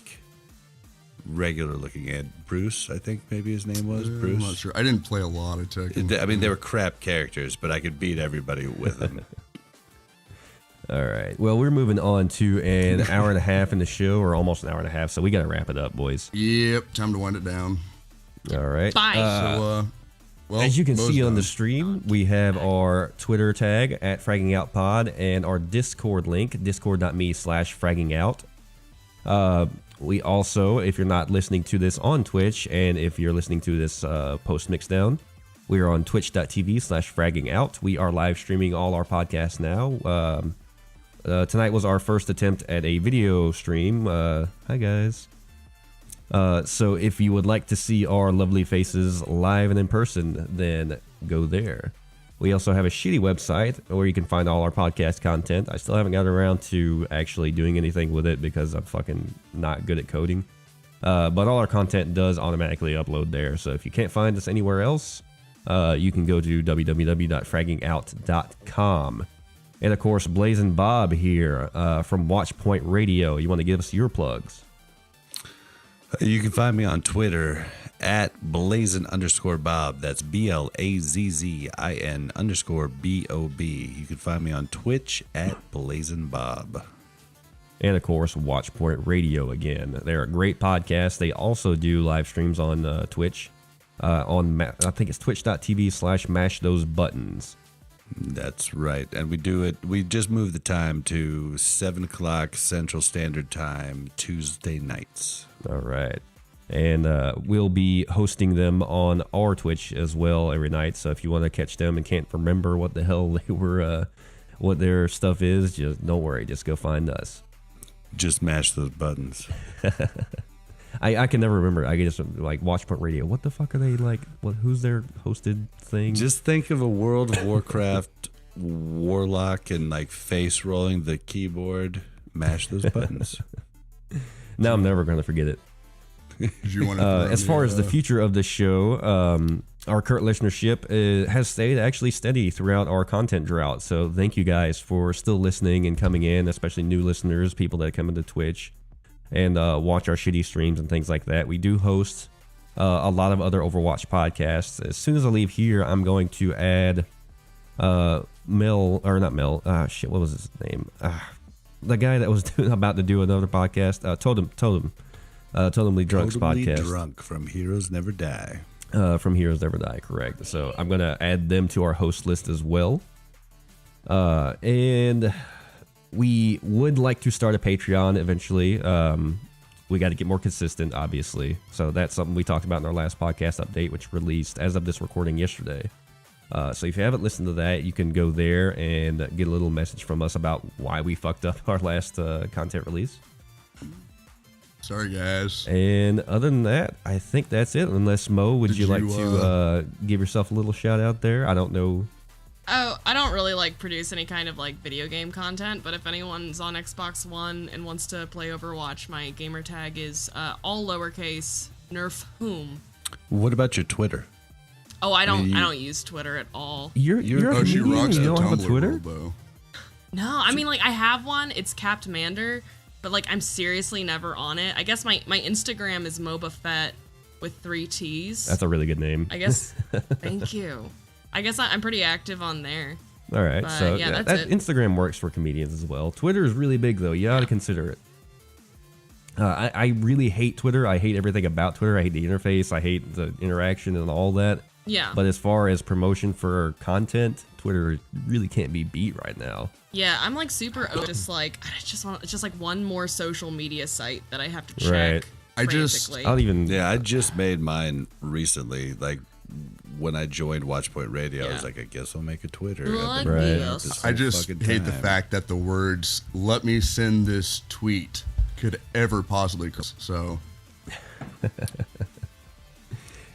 regular looking Bruce, I think maybe his name was Bruce.
I'm not sure. I didn't play a lot of Tekken.
I mean, they were crap characters, but I could beat everybody with them.
all right. Well, we're moving on to an hour and a half in the show, or almost an hour and a half. So we got to wrap it up, boys.
Yep, time to wind it down.
All right.
Bye.
So, well,
As you can
Mo's
see on
done.
the stream, we have our Twitter tag at FraggingOutPod and our Discord link, discord.me/FraggingOut. We also, if you're not listening to this on Twitch, and if you're listening to this post mixdown, we are on twitch.tv/FraggingOut. We are live streaming all our podcasts now. Tonight was our first attempt at a video stream. Hi, guys. So if you would like to see our lovely faces live and in person, then go there. We also have a shitty website where you can find all our podcast content. I still haven't gotten around to actually doing anything with it because I'm fucking not good at coding. But all our content does automatically upload there. So if you can't find us anywhere else, you can go to www.fraggingout.com. And of course, Blazing Bob here from Watchpoint Radio. You want to give us your plugs?
You can find me on Twitter at blazin_Bob. That's BLAZZIN_BOB. You can find me on Twitch at BlazinBob.
And of course, Watchpoint Radio again. They're a great podcast. They also do live streams on Twitch. I think it's twitch.tv/mashthosebuttons.
That's right. And we do it. We just moved the time to 7 o'clock Central Standard Time, Tuesday nights.
All right. And we'll be hosting them on our Twitch as well every night. So if you want to catch them and can't remember what the hell they were, what their stuff is, just don't worry. Just go find us.
Just mash those buttons.
I can never remember. I just like Watchpoint Radio. What the fuck are they like? Who's their hosted thing?
Just think of a World of Warcraft warlock and face rolling the keyboard. Mash those buttons.
Now I'm never going to forget it.
Did you want to
As far as the future of the show, our current listenership has stayed actually steady throughout our content drought. So thank you guys for still listening and coming in, especially new listeners, people that come into Twitch and watch our shitty streams and things like that. We do host a lot of other Overwatch podcasts. As soon as I leave here, I'm going to add what was his name? The guy that was about to do another podcast, Totally Drunk's
Totally
podcast.
Drunk from Heroes Never Die.
From Heroes Never Die, correct. So I'm going to add them to our host list as well. And we would like to start a Patreon eventually. We got to get more consistent, obviously. So that's something we talked about in our last podcast update, which released as of this recording yesterday. So if you haven't listened to that, you can go there and get a little message from us about why we fucked up our last content release.
Sorry, guys.
And other than that, I think that's it. Unless, Mo, would you like to give yourself a little shout out there? I don't know.
Oh, I don't really produce any kind of video game content, but if anyone's on Xbox One and wants to play Overwatch, my gamer tag is all lowercase nerf whom.
What about your Twitter?
Oh, I don't use Twitter at all.
You're a
she
comedian,
rocks
you
the
don't have a
Tumblr
Twitter?
Robo.
No, I mean I have one. It's Capped Mander, but I'm seriously never on it. I guess my Instagram is MobaFett with 3 T's.
That's a really good name.
I guess. Thank you. I guess I'm pretty active on there.
All right,
But,
so
yeah,
that
that's it.
Instagram works for comedians as well. Twitter is really big though. You ought to consider it. I really hate Twitter. I hate everything about Twitter. I hate the interface. I hate the interaction and all that.
Yeah.
But as far as promotion for content, Twitter really can't be beat right now.
Yeah, I'm like super just like I just want it's just like one more social media site that I have to check.
Right.
I
I'll even
Yeah, I just made mine recently. Like when I joined Watchpoint Radio, I was like, I guess I'll make a Twitter. I've been
Right.
doing it this
I
whole
just
fucking
hate the
time.
fact that the words "let me send this tweet" could ever possibly cross. So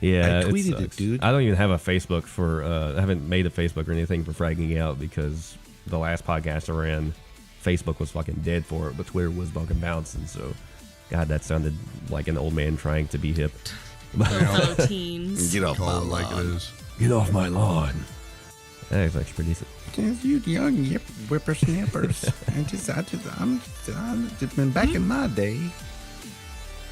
Yeah,
I tweeted it,
sucks.
dude.
I don't even have a Facebook for. I haven't made a Facebook or anything for Fragging Out because the last podcast I ran, Facebook was fucking dead for it, but Twitter was fucking bouncing. So, God, that sounded like an old man trying to be hip.
Fellow teens.
Get off my
call it like it
lawn.
is.
Get off my lawn. That was actually pretty decent.
You young whippersnappers. I'm been back in my day.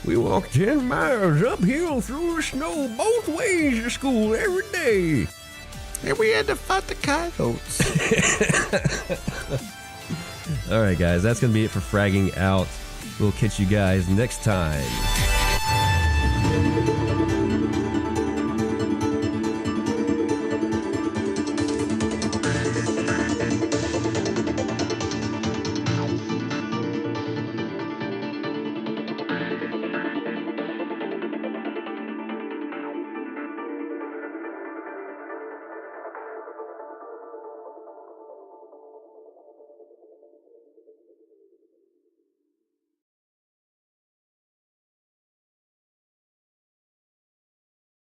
We walked 10 miles uphill through the snow both ways to school every day.
And we had to fight the coyotes.
All right, guys, that's going to be it for Fragging Out. We'll catch you guys next time.